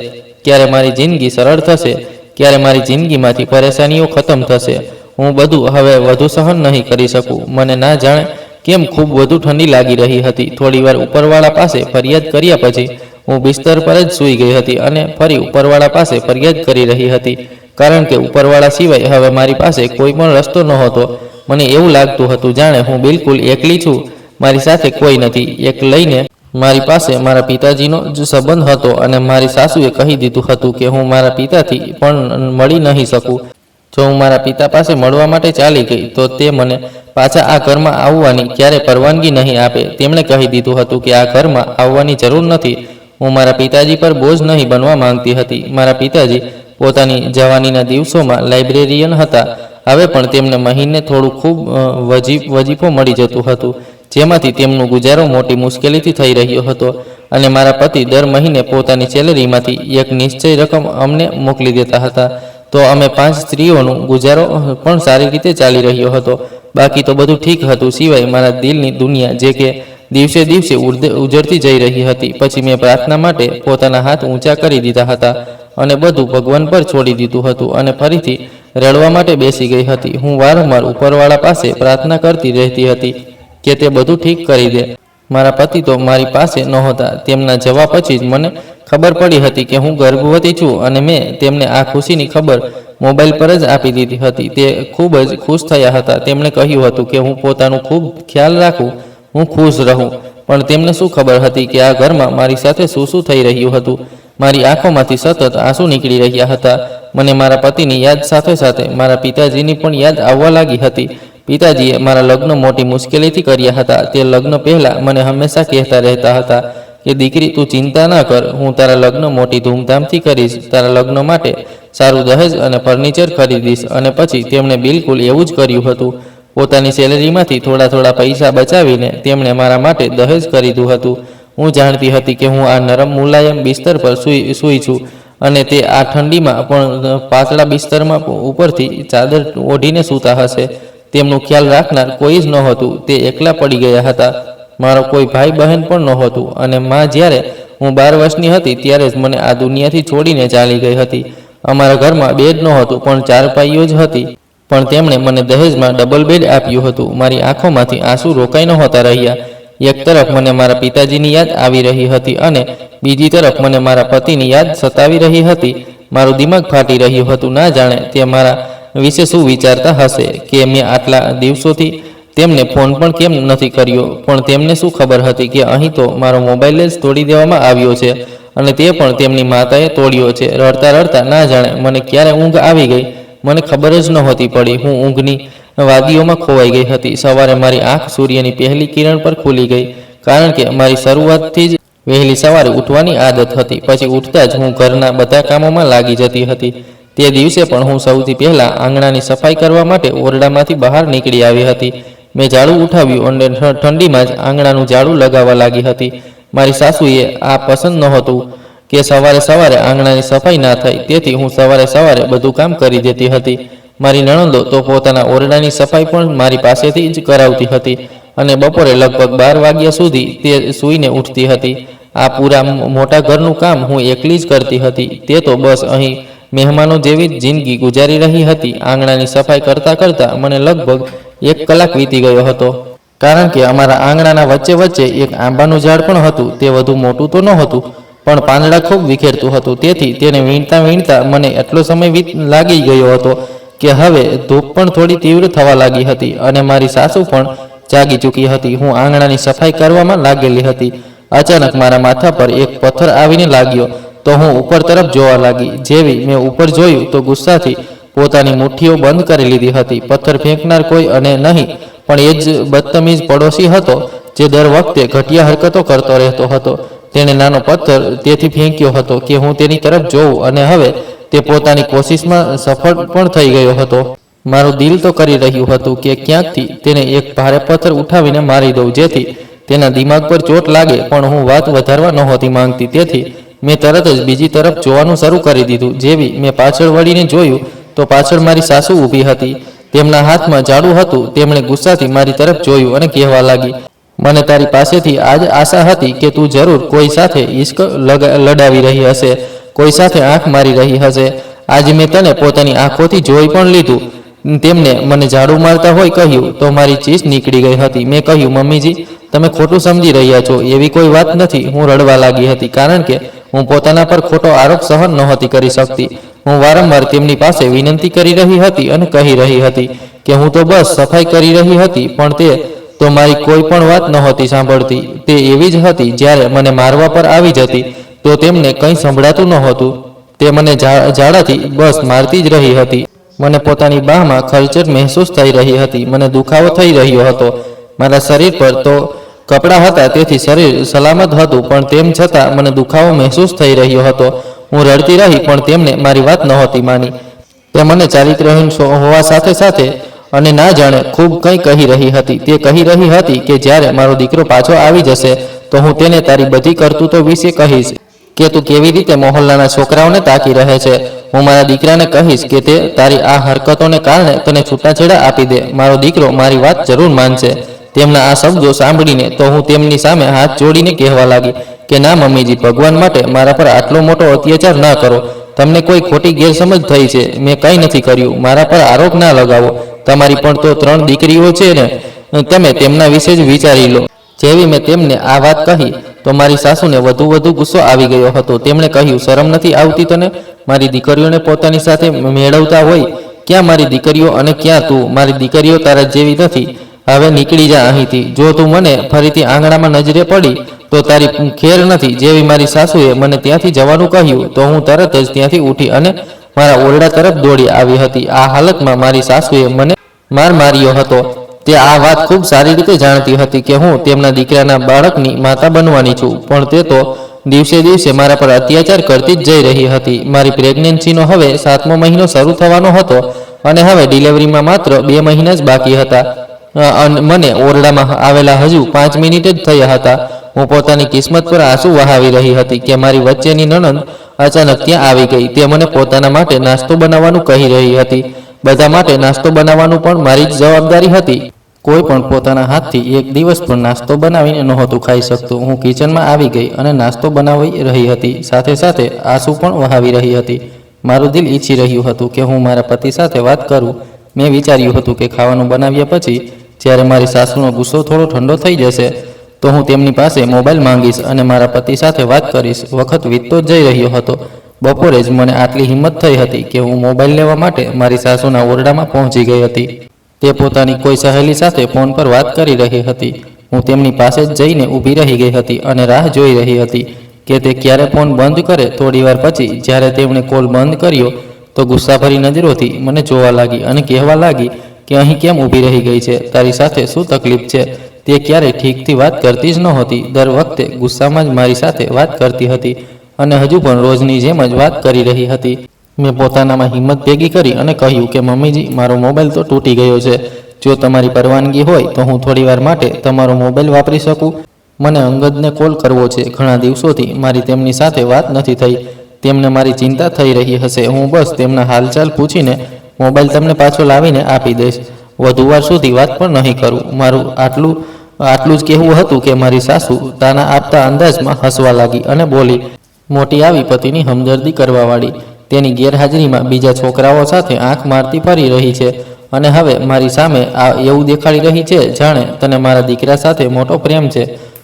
Speaker 1: ક્યારે મારી જિંદગી સરળ થશે? ક્યારે મારી જિંદગીમાંથી પરેશાનીઓ ખતમ થશે? હું બધું હવે વધુ સહન નહીં કરી શકું. મને ના જાણે કેમ ખૂબ વધુ ઠંડી લાગી રહી હતી. થોડીવાર ઉપરવાળા પાસે ફરિયાદ કર્યા પછી હું બિસ્તર પર જ સૂઈ ગઈ હતી અને ફરી ઉપરવાળા પાસે ફરિયાદ કરી રહી હતી કારણ કે ઉપરવાળા સિવાય હવે મારી પાસે કોઈ પણ રસ્તો નહોતો. મને એવું લાગતું હતું જાણે હું બિલકુલ એકલી છું, મારી સાથે કોઈ નથી. એક લઈને મારી પાસે મારા પિતાજીનો જ સંબંધ હતો અને મારી સાસુએ કહી દીધું હતું કે હું મારા પિતાથી પણ મળી નહીં શકું. જો હું મારા પિતા પાસે મળવા માટે ચાલી ગઈ તો તે મને પાછા આ ઘરમાં આવવાની ક્યારે પરવાનગી નહીં આપે. તેમણે કહી દીધું હતું કે આ ઘરમાં આવવાની જરૂર નથી. હું મારા પિતાજી પર બોજ નહીં બનવા માંગતી હતી. મારા પિતાજી પોતાની જવાનીના દિવસોમાં લાઇબ્રેરિયન હતા. હવે પણ તેમને મહિને થોડું ખૂબ વજીફો મળી જતું હતું જેમાંથી તેમનું ગુજારો મોટી મુશ્કેલીથી થઈ રહ્યો હતો અને મારા પતિ દર મહિને પોતાની સેલરીમાંથી એક નિશ્ચય રકમ અમને મોકલી દેતા હતા. તો અમે 5 સ્ત્રીઓનું ગુજારો પણ સારી રીતે ચાલી રહ્યો હતો. બાકી તો બધું ઠીક હતું સિવાય મારા દિલની દુનિયા જે કે દિવસે દિવસે ઉજળતી જઈ રહી હતી. પછી મેં પ્રાર્થના માટે પોતાના હાથ ઊંચા કરી દીધા હતા અને બધું ભગવાન પર છોડી દીધું હતું અને ફરીથી રડવા માટે બેસી ગઈ હતી. હું વારંવાર ઉપરવાળા પાસે પ્રાર્થના કરતી રહેતી હતી કે તે બધું ઠીક કરી દે. મારા પતિ તો મારી પાસે નહોતા. તેમના જવાબ પછી જ મને ખબર પડી હતી કે હું ગર્ભવતી છું અને મેં તેમને આ ખુશીની ખબર મોબાઈલ પર જ આપી દીધી હતી. તે ખૂબ જ ખુશ થયા હતા. તેમણે કહ્યું હતું કે હું પોતાનું ખૂબ ખ્યાલ રાખું, હું ખુશ રહું. પણ તેમને શું ખબર હતી કે આ ઘરમાં મારી સાથે શું થઈ રહ્યું હતું. મારી આંખોમાંથી સતત આંસુ નીકળી રહ્યા હતા. મને મારા પતિની યાદ સાથે સાથે મારા પિતાજીની પણ યાદ આવવા લાગી હતી. પિતાજીએ મારા લગ્ન મોટી મુશ્કેલીથી કર્યા હતા. તે લગ્ન પહેલાં મને હંમેશા કહેતા રહેતા હતા કે દીકરી, તું ચિંતા ન કર, હું તારા લગ્ન મોટી ધૂમધામથી કરીશ. તારા લગ્ન માટે સારું દહેજ અને ફર્નિચર ખરીદીશ. અને પછી તેમણે બિલકુલ એવું જ કર્યું હતું. પોતાની સેલેરીમાંથી થોડા પૈસા બચાવીને તેમણે મારા માટે દહેજ ખરીદ્યું હતું. હું જાણતી હતી કે હું આ નરમ મુલાયમ બિસ્તર પર સૂઈ છું અને તે આ ઠંડીમાં પણ પાતળા બિસ્તરમાં ઉપરથી ચાદર ઓઢીને સૂતા હશે. તેમનું ખ્યાલ રાખનાર કોઈ જ નહોતું. તે એકલા પડી ગયા હતા. મારો કોઈ ભાઈ બહેન પણ નહોતું. અને માં જ્યારે હું 12 વર્ષની હતી ત્યારે જ મને આ દુનિયાથી છોડીને ચાલી ગઈ હતી. અમારા ઘરમાં બેડ નહોતું, પણ ચારપાઈઓ જ હતી. પણ તેમણે મને દહેજમાં ડબલ બેડ આપ્યું હતું. મારી આંખોમાંથી આંસુ રોકાઈ નહોતા રહ્યા. એક તરફ મને મારા પિતાજીની યાદ આવી રહી હતી અને બીજી તરફ મને મારા પતિની યાદ સતાવી રહી હતી. મારું દિમાગ ફાટી રહ્યું હતું. ના જાણે તે મારા વિશે શું વિચારતા હશે કે મેં આટલા દિવસોથી તેમને ફોન પણ કેમ નથી કર્યો. પણ તેમને શું ખબર હતી કે અહીં તો મારો મોબાઈલ જ તોડી દેવામાં આવ્યો છે અને તે પણ તેમની માતાએ તોડ્યો છે. રડતા ના જાણે મને ક્યારે ઊંઘ આવી ગઈ. મને ખબર જ નહોતી પડી. હું ઊંઘની વાદીઓમાં ખોવાઈ ગઈ હતી. સવારે મારી આંખ સૂર્યની પહેલી કિરણ પર ખુલી ગઈ, કારણ કે મારી શરૂઆતથી જ વહેલી સવારે ઉઠવાની આદત હતી. પછી ઉઠતા જ હું ઘરના બધા કામોમાં લાગી જતી હતી. તે દિવસે પણ હું સૌથી પહેલાં આંગણાની સફાઈ કરવા માટે ઓરડામાંથી બહાર નીકળી આવી હતી. મેં ઝાડુ ઉઠાવ્યું અને ઠંડીમાં જ આંગણાનું ઝાડુ લગાવવા લાગી હતી. મારી સાસુએ આ પસંદ નહોતું કે સવારે આંગણાની સફાઈ ના થાય, તેથી હું સવારે બધું કામ કરી દેતી હતી. મારી નણંદો તો પોતાના ઓરડાની સફાઈ પણ મારી પાસેથી જ કરાવતી હતી અને બપોરે લગભગ 12 વાગ્યા સુધી તે સૂઈને ઉઠતી હતી. આ પૂરા મોટા ઘરનું કામ હું એકલી જ કરતી હતી. તે તો બસ અહીં મહેમાનો જેવી જ જિંદગી ગુજારી રહી હતી. આંગણાની સફાઈ કરતા મને લગભગ 1 કલાક વીતી ગયો હતો, કારણ કે અમારા આંગણાના વચ્ચે એક આંબાનું ઝાડ પણ હતું. તે વધુ મોટું તો નહોતું, પણ પાંદડા ખૂબ વિખેરતું હતું. તેથી તેને વીણતા મને એટલો સમય લાગી ગયો હતો કે હવે ધૂપ પણ થોડી તીવ્ર થવા લાગી હતી અને મારી સાસુ પણ જાગી ચૂકી હતી. હું આંગણાની સફાઈ કરવામાં લાગેલી હતી. અચાનક મારા માથા પર એક પથ્થર આવીને લાગ્યો તો હું ઉપર તરફ જોવા લાગી. જેવી મેં ઉપર જોયું તો ગુસ્સાથી પોતાની મુઠ્ઠીઓ બંધ કરી લીધી હતી. પથ્થર ફેંકનાર કોઈ અને નહીં, પણ એ જ બદતમીઝ પડોશી હતો જે દર વખતે ઘટિયા હરકતો કરતો રહેતો હતો. તેણે નાનો પથ્થર તેથી ફેંક્યો હતો કે હું તેની તરફ જોઉં, અને હવે તે પોતાની કોશિશમાં સફળ પણ થઈ ગયો હતો. મારું દિલ તો કરી રહ્યું હતું કે ક્યાંકથી તેને એક ભારે પથ્થર ઉઠાવીને મારી દઉં, જેથી તેના દિમાગ પર ચોટ લાગે. પણ હું વાત વધારવા નહોતી માંગતી, તેથી મેં તરત જ બીજી તરફ જોવાનું શરૂ કરી દીધું. જેવી મેં પાછળ વળીને જોયું તો પાછળ મારી સાસુ ઊભી હતી. તેમના હાથમાં ઝાડુ હતું. તેમણે ગુસ્સાથી મારી તરફ જોયું અને કહેવા લાગી, મને તારી પાસેથી આજ આશા હતી કે તું જરૂર કોઈ સાથે ઇશ્ક લડાવી રહી હશે, કોઈ સાથે આંખ મારી રહી હશે. આજે મેં તને પોતાની આંખોથી જોઈ પણ લીધું. તેમને મને ઝાડુ મારતા હોય કહ્યું તો મારી ચીસ નીકળી ગઈ હતી. મેં કહ્યું, મમ્મીજી, તમે ખોટું સમજી રહ્યા છો. એવી કોઈ વાત નથી. હું રડવા લાગી હતી, કારણ કે હું પોતાના પર ખોટો આરોપ સહન નહોતી કરી શકતી. હું વારંવાર તેમની પાસે વિનંતી કરી રહી હતી અને કહી રહી હતી કે હું તો બસ સફાઈ કરી રહી હતી, પણ તે તો મારી કોઈ પણ વાત નહોતી સાંભળતી. તે એવી જ હતી. જ્યારે મને મારવા પર આવી જતી તો તેમને કંઈ સંભળાતું નહોતું. તે મને ઝાડાથી બસ મારતી જ રહી હતી. મને પોતાની બાહમાં ખરચર મહેસૂસ થઈ રહી હતી. મને દુખાવો થઈ રહ્યો હતો. મારા શરીર પર તો કપડાં હતા, તેથી શરીર સલામત હતું, પણ તેમ છતાં મને દુખાવો મહેસૂસ થઈ રહ્યો હતો. હું રડતી રહી, પણ તેમને મારી વાત નહોતી માની. તે મને ચારિત્રહીન હોવા સાથે અને ના જાણે ખૂબ કંઈ કહી રહી હતી. તે કહી રહી હતી કે જ્યારે મારો દીકરો પાછો આવી જશે તો હું તેને તારી બધી કરતૂતો વિશે કહીશ, કે તું કેવી રીતે મહોલ્લાના છોકરાઓને તાકી રહે છે. હું મારા દીકરાને કહીશ કે તે તારી આ હરકતોને કારણે તને છૂટાછેડા આપી દે. મારો દીકરો મારી વાત જરૂર માનશે. તેમના આ શબ્દો સાંભળીને તો હું તેમની સામે હાથ જોડીને કહેવા લાગી કે ના મમ્મીજી, ભગવાન માટે મારા પર આટલો મોટો અત્યાચાર ના કરો. તમને કોઈ ખોટી ગેરસમજ થઈ છે. મેં કંઈ નથી કર્યું. મારા પર આરોપ ના લગાવો. તમારી પણ તો 3 દીકરીઓ છે ને, તમે તેમના વિશે જ વિચારી લો. જેવી મેં તેમને આ વાત કહી તો મારી સાસુને વધુ ગુસ્સો આવી ગયો હતો. તેમણે કહ્યું, શરમ નથી આવતી તને? મારી દીકરીઓને પોતાની સાથે મેળવતા હોય. ક્યાં મારી દીકરીઓ અને ક્યાં તું? મારી દીકરીઓ તારા જેવી નથી. હવે નીકળી જા અહીંથી. જો તું મને ફરીથી આંગણામાં નજરે પડી તો તારી ખેર નથી. જેવી મારી સાસુએ મને ત્યાંથી જવાનું કહ્યું તો હું તરત જ ત્યાંથી ઉઠી અને મારા ઓરડા તરફ દોડી આવી હતી. આ હાલતમાં મારી સાસુએ મને માર માર્યો હતો. તે આ વાત ખૂબ સારી રીતે જાણતી હતી કે હું તેમના દીકરાના બાળકની માતા બનવાની છું, પણ તે તો દિવસે દિવસે મારા પર અત્યાચાર કરતી જ જઈ રહી હતી. મારી પ્રેગ્નન્સીનો હવે 7મો મહિનો શરૂ થવાનો હતો અને હવે ડિલિવરીમાં માત્ર 2 મહિના જ બાકી હતા. મને ઓરડામાં આવેલા હજુ 5 મિનિટ જ થયા હતા. હું પોતાની કિસ્મત પર આંસુ વહાવી રહી હતી કે મારી વચ્ચેની નણંદ અચાનક ત્યાં આવી ગઈ. તે મને પોતાના માટે નાસ્તો બનાવવાનું કહી રહી હતી. બધા માટે નાસ્તો બનાવવાનું પણ મારી જ જવાબદારી હતી. કોઈ પણ પોતાના હાથથી એક દિવસ પણ નાસ્તો બનાવીને નહોતું ખાઈ શકતું. હું કિચનમાં આવી ગઈ અને નાસ્તો બનાવી રહી હતી. સાથે સાથે આંસુ પણ વહાવી રહી હતી. મારું દિલ ઈચ્છી રહ્યું હતું કે હું મારા પતિ સાથે વાત કરું. મેં વિચાર્યું હતું કે ખાવાનું બનાવ્યા પછી જ્યારે મારી સાસુનો ગુસ્સો થોડો ઠંડો થઈ જશે તો હું તેમની પાસે મોબાઈલ માંગીશ અને મારા પતિ સાથે વાત કરીશ. વખત વીતતો જ જઈ રહ્યો હતો. બપોરે જ મને આટલી હિંમત થઈ હતી કે હું મોબાઈલ લેવા માટે મારી સાસુના ઓરડામાં પહોંચી ગઈ હતી. તે પોતાની કોઈ સહેલી સાથે ફોન પર વાત કરી રહી હતી. હું તેમની પાસે જ જઈને ઊભી રહી ગઈ હતી અને રાહ જોઈ રહી હતી કે તે ક્યારે ફોન બંધ કરે. થોડીવાર પછી જ્યારે તેમણે કોલ બંધ કર્યો તો ગુસ્સાભરી નજરોથી મને જોવા લાગી અને કહેવા લાગી કે અહીં કેમ ઊભી રહી ગઈ છે? તારી સાથે શું તકલીફ છે? તે ક્યારેય ઠીકથી વાત કરતી જ નહોતી. દર વખતે ગુસ્સામાં જ મારી સાથે વાત કરતી હતી અને હજુ પણ રોજની જેમ જ વાત કરી રહી હતી. મેં પોતાનામાં હિંમત ભેગી કરી અને કહ્યું કે મમ્મીજી, મારો મોબાઈલ તો તૂટી ગયો છે. જો તમારી પરવાનગી હોય તો હું થોડીવાર માટે તમારો મોબાઈલ વાપરી શકું. મને અંગદને કોલ કરવો છે. ઘણા દિવસોથી મારી તેમની સાથે વાત નથી થઈ. તેમને મારી ચિંતા થઈ રહી હશે. હું બસ તેમના હાલચાલ પૂછીને મોબાઈલ તમને પાછો લાવીને આપી દઈશ. વધુ વાર સુધી વાત પણ નહીં કરું. મારું આટલું જ કહેવું હતું કે મારી સાસુ તાના આપતા અંદાજમાં હસવા લાગી અને બોલી, મોટી આવી પતિની હમદર્દી કરવાવાળી. તેની ગેરહાજરીમાં બીજા છોકરાઓ સાથે આંખ મારતી ફરી રહી છે અને હવે મારી સામે એવું દેખાડી રહી છે જાણે તને મારા દીકરા સાથે મોટો પ્રેમ છે.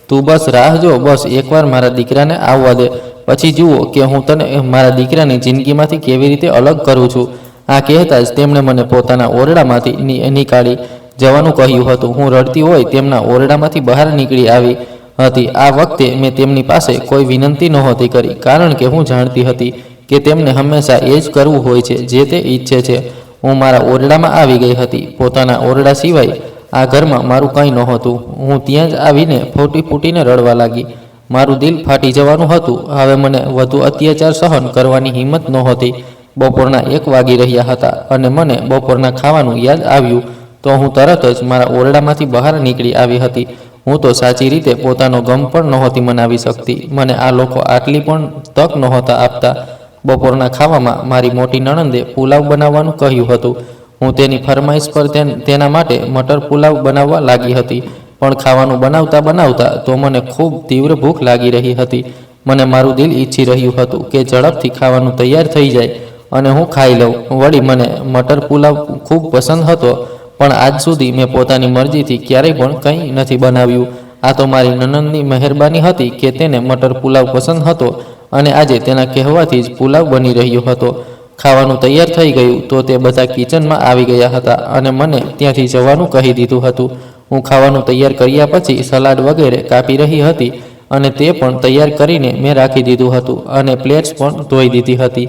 Speaker 1: તું બસ રાહ જો. બસ એકવાર મારા દીકરાને આવવા દે, પછી જુઓ કે હું તને મારા દીકરાની જિંદગીમાંથી કેવી રીતે અલગ કરું છું. આ કહેતા જ તેમણે મને પોતાના ઓરડામાંથી નીકાળી જવાનું કહ્યું હતું. હું રડતી હોય તેમના ઓરડામાંથી બહાર નીકળી આવી હતી. આ વખતે મેં તેમની પાસે કોઈ વિનંતી નહોતી કરી, કારણ કે હું જાણતી હતી કે તેમને હંમેશા એ જ કરવું હોય છે જે તે ઈચ્છે છે. હું મારા ઓરડામાં આવી ગઈ હતી. પોતાના ઓરડા સિવાય આ ઘરમાં મારું કંઈ નહોતું. હું ત્યાં જ આવીને ફૂટીને રડવા લાગી. મારું દિલ ફાટી જવાનું હતું. હવે મને વધુ અત્યાચાર સહન કરવાની હિંમત નહોતી. બપોરના 1 વાગી રહ્યા હતા અને મને બપોરના ખાવાનું યાદ આવ્યું તો હું તરત જ મારા ઓરડામાંથી બહાર નીકળી આવી હતી. હું તો સાચી રીતે પોતાનો ગમ પણ નહોતી મનાવી શકતી. મને આ લોકો આટલી પણ તક નહોતા આપતા. બપોરના ખાવામાં મારી મોટી નણંદે પુલાવ બનાવવાનું કહ્યું હતું. હું તેની ફરમાઈશ પર તેના માટે મટર પુલાવ બનાવવા લાગી હતી. પણ ખાવાનું બનાવતા તો મને ખૂબ તીવ્ર ભૂખ લાગી રહી હતી. મને મારું દિલ ઈચ્છી રહ્યું હતું કે ઝડપથી ખાવાનું તૈયાર થઈ જાય અને હું ખાઈ લઉં. વળી મને મટર પુલાવ ખૂબ પસંદ હતો, પણ આજ સુધી મેં પોતાની મરજીથી ક્યારેય પણ કંઈ નથી બનાવ્યું. આ તો મારી નણંદની મહેરબાની હતી કે તેને મટર પુલાવ પસંદ હતો અને આજે તેના કહેવાથી જ પુલાવ બની રહ્યો હતો. ખાવાનું તૈયાર થઈ ગયું તો તે બધા કિચનમાં આવી ગયા હતા અને મને ત્યાંથી જવાનું કહી દીધું હતું. હું ખાવાનું તૈયાર કર્યા પછી સલાડ વગેરે કાપી રહી હતી અને તે પણ તૈયાર કરીને મેં રાખી દીધું હતું અને પ્લેટ્સ પણ ધોઈ દીધી હતી.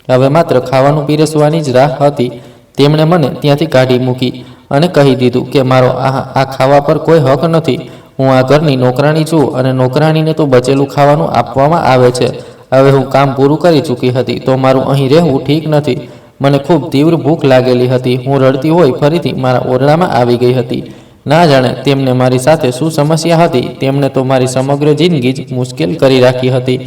Speaker 1: હવે માત્ર ખાવાનું પીરસવાની જ રાહ હતી. તેમણે મને ત્યાંથી કાઢી મૂકી અને કહી દીધું કે મારો આ ખાવા પર કોઈ હક નથી. હું આ ઘરની નોકરાણી છું અને નોકરાણીને તો બચેલું ખાવાનું આપવામાં આવે છે. હવે હું કામ પૂરું કરી ચૂકી હતી તો મારું અહીં રહેવું ઠીક નથી. મને ખૂબ તીવ્ર ભૂખ લાગેલી હતી. હું રડતી હોય ફરીથી મારા ઓરડામાં આવી ગઈ હતી. ના જાણે તેમને મારી સાથે શું સમસ્યા હતી. તેમણે તો મારી સમગ્ર જિંદગી જ મુશ્કેલ કરી રાખી હતી.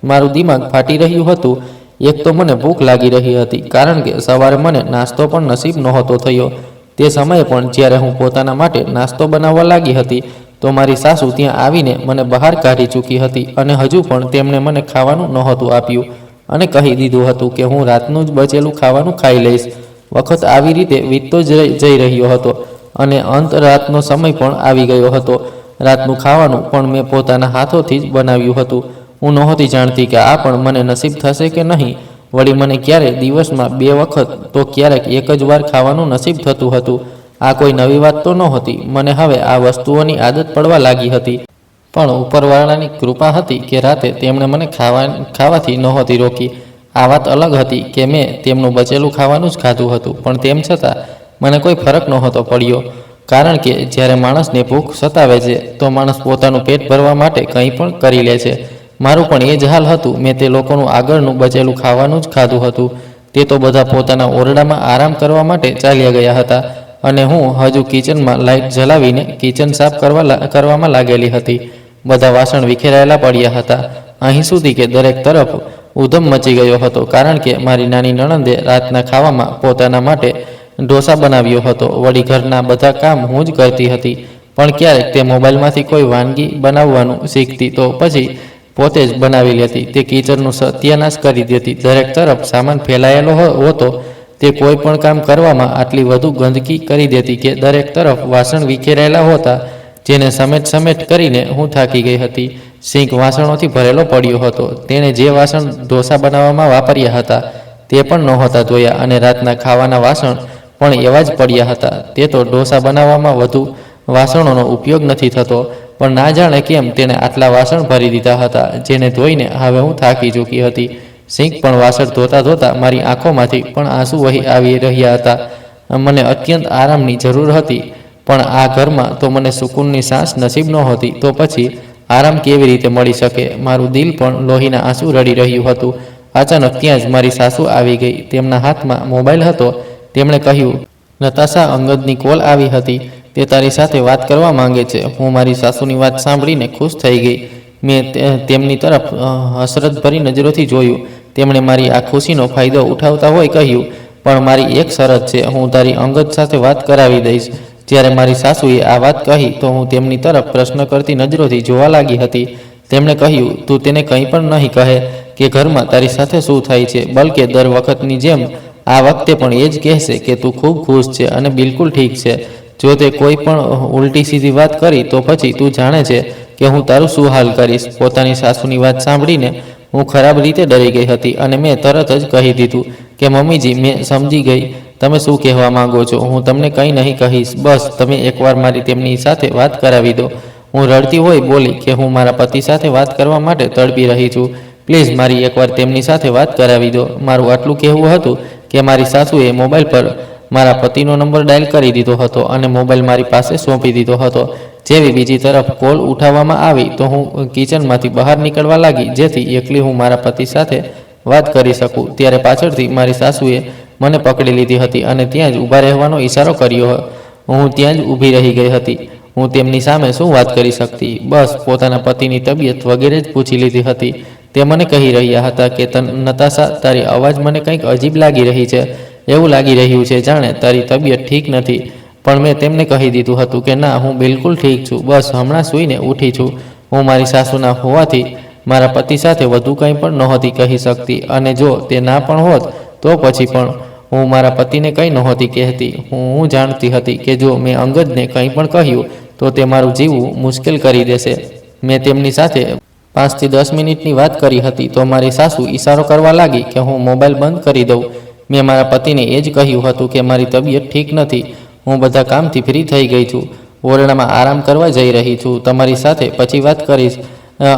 Speaker 1: મારું દિમાગ ફાટી રહ્યું હતું. એક તો મને ભૂખ લાગી રહી હતી કારણ કે સવારે મને નાસ્તો પણ નસીબ નહોતો થયો. તે સમયે પણ જ્યારે હું પોતાના માટે નાસ્તો બનાવવા લાગી હતી તો મારી સાસુ ત્યાં આવીને મને બહાર કાઢી ચૂકી હતી અને હજુ પણ તેમણે મને ખાવાનું નહોતું આપ્યું અને કહી દીધું હતું કે હું રાતનું જ બચેલું ખાવાનું ખાઈ લઈશ. વખત આવી રીતે વીતતો જઈ રહ્યો હતો અને અંત રાતનો સમય પણ આવી ગયો હતો. રાતનું ખાવાનું પણ મેં પોતાના હાથોથી જ બનાવ્યું હતું. હું નહોતી જાણતી કે આ પણ મને નસીબ થશે કે નહીં. વળી મને ક્યારે દિવસમાં 2 વખત તો ક્યારેક એક જ વાર ખાવાનું નસીબ થતું હતું. આ કોઈ નવી વાત તો નહોતી. મને હવે આ વસ્તુઓની આદત પડવા લાગી હતી. પણ ઉપરવાળાની કૃપા હતી કે રાતે તેમણે મને ખાવાથી નહોતી રોકી. આ વાત અલગ હતી કે મેં તેમનું બચેલું ખાવાનું જ ખાધું હતું, પણ તેમ છતાં મને કોઈ ફરક નહોતો પડ્યો. કારણ કે જ્યારે માણસને ભૂખ સતાવે છે તો માણસ પોતાનું પેટ ભરવા માટે કંઈ પણ કરી લે છે. મારું પણ એ જ હાલ હતું. મેં તે લોકોનું આગળનું બચેલું ખાવાનું જ ખાધું હતું. તે તો બધા પોતાના ઓરડામાં આરામ કરવા માટે ચાલ્યા ગયા હતા અને હું હજુ કિચનમાં લાઇટ જલાવીને કિચન સાફ કરવામાં લાગેલી હતી. બધા વાસણ વિખેરાયેલા પડ્યા હતા. અહીં સુધી કે દરેક તરફ ઉધમ મચી ગયો હતો, કારણ કે મારી નાની નણંદે રાતના ખાવામાં પોતાના માટે ઢોસા બનાવ્યો હતો. વળી ઘરના બધા કામ હું જ કરતી હતી, પણ ક્યારેક તે મોબાઈલમાંથી કોઈ વાનગી બનાવવાનું શીખતી તો પછી પોતે જ બનાવી લેતી. તે કિચનનું સત્યાનાશ કરી દેતી. દરેક તરફ સામાન ફેલાયેલો હતો. તે કોઈ પણ કામ કરવામાં આટલી વધુ ગંદકી કરી દેતી કે દરેક તરફ વાસણ વિખેરાયેલા હતા, જેને સમેટ કરીને હું થાકી ગઈ હતી. સિંક વાસણોથી ભરેલો પડ્યો હતો. તેણે જે વાસણ ઢોસા બનાવવામાં વાપર્યા હતા તે પણ નહોતા ધોયા અને રાતના ખાવાના વાસણ પણ એવા જ પડ્યા હતા. તે તો ઢોસા બનાવવામાં વધુ વાસણોનો ઉપયોગ નથી થતો, પણ ના જાણે કેમ તેણે આટલા વાસણ ભરી દીધા હતા, જેને ધોઈને હવે હું થાકી ચૂકી હતી. સિંક પણ વાસણ ધોતા મારી આંખોમાંથી પણ આંસુ વહી આવી રહ્યા હતા. મને અત્યંત આરામની જરૂર હતી, પણ આ ઘરમાં તો મને સુકૂનની સાંસ નસીબ નહોતી. તો પછી આરામ કેવી રીતે મળી શકે? મારું દિલ પણ લોહીના આંસુ રડી રહ્યું હતું. અચાનક ત્યાં જ મારી સાસુ આવી ગઈ. તેમના હાથમાં મોબાઈલ હતો. તેમણે કહ્યું, નતાશા, અંગદની કોલ આવી હતી. તે તારી સાથે વાત કરવા માંગે છે. હું મારી સાસુની વાત સાંભળીને ખુશ થઈ ગઈ. મેં તેમની તરફ હસરતભરી નજરોથી જોયું. તેમણે મારી આ ખુશીનો ફાયદો ઉઠાવતા હોય કહ્યું, પણ મારી એક શરત છે. હું તારી અંગદ સાથે વાત કરાવી દઈશ. જ્યારે મારી સાસુએ આ વાત કહી તો હું તેમની તરફ પ્રશ્ન કરતી નજરોથી જોવા લાગી હતી. તેમણે કહ્યું, તું તેને કંઈ પણ નહીં કહે કે ઘરમાં તારી સાથે શું થાય છે, બલકે દર વખતની જેમ આ વખતે પણ એ જ કહેશે કે તું ખૂબ ખુશ છે અને બિલકુલ ઠીક છે. જો તે કોઈ પણ ઉલટી સીધી વાત કરી તો પછી તું જાણે છે કે હું તારું શું હાલ કરીશ. પોતાની સાસુની વાત સાંભળીને હું ખરાબ રીતે ડરી ગઈ હતી અને મેં તરત જ કહી દીધું કે મમ્મીજી, મેં સમજી ગઈ તમે શું કહેવા માંગો છો. હું તમને કંઈ નહીં કહીશ. બસ તમે એકવાર મારી તેમની સાથે વાત કરાવી દો. હું રડતી હોય બોલી કે હું મારા પતિ સાથે વાત કરવા માટે તડપી રહી છું. પ્લીઝ મારી એકવાર તેમની સાથે વાત કરાવી દો. મારું આટલું કહેવું હતું કે મારી સાસુએ મોબાઈલ પર મારા પતિનો નંબર ડાયલ કરી દીધો હતો અને મોબાઈલ મારી પાસે સોંપી દીધો હતો. જેવી બીજી તરફ કોલ ઉઠાવવામાં આવી તો હું કિચનમાંથી બહાર નીકળવા લાગી, જેથી એકલી હું મારા પતિ સાથે વાત કરી શકું. ત્યારે પાછળથી મારી સાસુએ મને પકડી લીધી હતી અને ત્યાં જ ઊભા રહેવાનો ઈશારો કર્યો. હું ત્યાં જ ઊભી રહી ગઈ હતી. હું તેમની સામે શું વાત કરી શકતી? બસ પોતાના પતિની તબિયત વગેરે જ પૂછી લીધી હતી. તે મને કહી રહ્યા હતા કે નતાશા, તારી અવાજ મને કંઈક અજીબ લાગી રહી છે. એવું લાગી રહ્યું છે જાણે તારી તબિયત ઠીક નથી. પણ મેં તેમને કહી દીધું હતું કે ના, હું બિલકુલ ઠીક છું. બસ હમણાં સૂઈને ઉઠી છું. હું મારી સાસુના હોવાથી મારા પતિ સાથે વધુ કંઈ પણ નહોતી કહી શકતી, અને જો તે ના પણ હોત તો પછી પણ હું મારા પતિને કંઈ નહોતી કહેતી. હું જાણતી હતી કે જો મેં અંગદને કંઈ પણ કહ્યું તો તે મારું જીવવું મુશ્કેલ કરી દેશે. મેં તેમની સાથે 5 થી 10 મિનિટની વાત કરી હતી તો મારી સાસુ ઈશારો કરવા લાગી કે હું મોબાઈલ બંધ કરી દઉં. મેં મારા પતિને એ જ કહ્યું હતું કે મારી તબિયત ઠીક નથી. હું બધા કામથી ફ્રી થઈ ગઈ છું. ઓરડામાં આરામ કરવા જઈ રહી છું. તમારી સાથે પછી વાત કરીશ.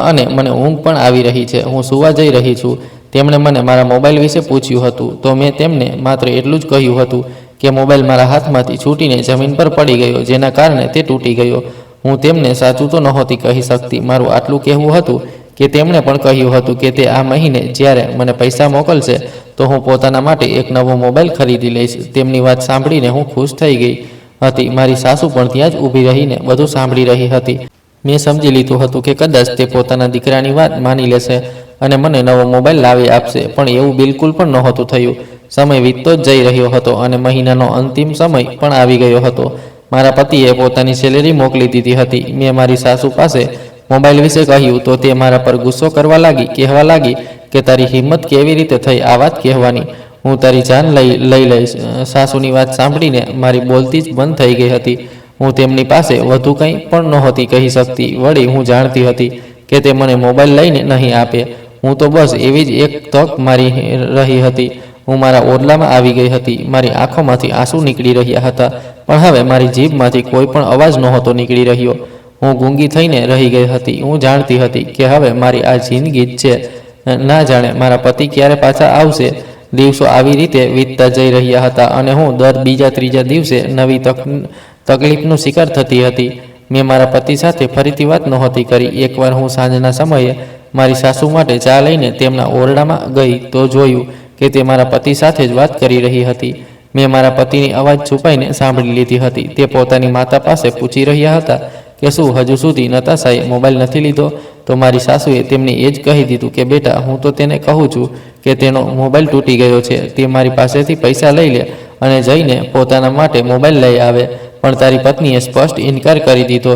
Speaker 1: અને મને ઊંઘ પણ આવી રહી છે. હું સૂવા જઈ રહી છું. તેમણે મને મારા મોબાઈલ વિશે પૂછ્યું હતું તો મેં તેમને માત્ર એટલું જ કહ્યું હતું કે મોબાઈલ મારા હાથમાંથી છૂટીને જમીન પર પડી ગયો, જેના કારણે તે તૂટી ગયો. હું તેમને સાચું તો નહોતી કહી શકતી. મારું આટલું કહેવું હતું કે તેમણે પણ કહ્યું હતું કે તે આ મહિને જ્યારે મને પૈસા મોકલશે તો હું પોતાના માટે એક નવો મોબાઈલ ખરીદી લઈશ. તેમની વાત સાંભળીને હું ખુશ થઈ ગઈ હતી. મારી સાસુ પણ ત્યાં જ ઊભી રહીને બધું સાંભળી રહી હતી. મેં સમજી લીધું હતું કે કદાચ તે પોતાના દીકરાની વાત માની લેશે અને મને નવો મોબાઈલ લાવી આપશે, પણ એવું બિલકુલ પણ નહોતું થયું. સમય વીતતો જ જઈ રહ્યો હતો અને મહિનાનો અંતિમ સમય પણ આવી ગયો હતો. મારા પતિએ પોતાની સેલેરી મોકલી દીધી હતી. મેં મારી સાસુ પાસે મોબાઈલ વિશે કહ્યું તો તે મારા પર ગુસ્સો કરવા લાગી, કહેવા લાગી કે તારી હિંમત કેવી રીતે થઈ આ વાત કહેવાની? હું તારી જાન લઈ લઈશ. સાસુની વાત સાંભળીને મારી બોલતી જ બંધ થઈ ગઈ હતી. હું તેમની પાસે વધુ કંઈ પણ નહોતી કહી શકતી. વળી હું જાણતી હતી કે તે મને મોબાઈલ લઈને નહીં આપે. હું તો બસ એવી જ એક તક મારી રહી હતી. હું મારા ઓરડામાં આવી ગઈ હતી. મારી આંખોમાંથી આંસુ નીકળી રહ્યા હતા, પણ હવે મારી જીભમાંથી કોઈ પણ અવાજ નહોતો નીકળી રહ્યો. હું ગૂંગી થઈને રહી ગઈ હતી. હું જાણતી હતી કે હવે મારી આ જિંદગી જ છે. ના જાણે મારા પતિ ક્યારે પાછા આવશે. દિવસો આવી રીતે વીતતા જઈ રહ્યા હતા અને હું દર બીજા ત્રીજા દિવસે નવી તકલીફનું શિકાર થતી હતી. મેં મારા પતિ સાથે ફરીથી વાત નહોતી કરી. એકવાર હું સાંજના સમયે મારી સાસુ માટે ચા લઈને તેમના ઓરડામાં ગઈ તો જોયું કે તે મારા પતિ સાથે જ વાત કરી રહી હતી. મેં મારા પતિની અવાજ છુપાઈને સાંભળી લીધી હતી. તે પોતાની માતા પાસે પૂછી રહ્યા હતા કે શું હજુ સુધી નતાશાએ મોબાઈલ નથી લીધો? તો મારી સાસુએ તેમને એ જ કહી દીધું કે બેટા, હું તો તેને કહું છું કે તેનો મોબાઈલ તૂટી ગયો છે. તે મારી પાસેથી પૈસા લઈ લે અને જઈને પોતાના માટે મોબાઈલ લઈ આવે, પણ તારી પત્નીએ સ્પષ્ટ ઇનકાર કરી દીધો.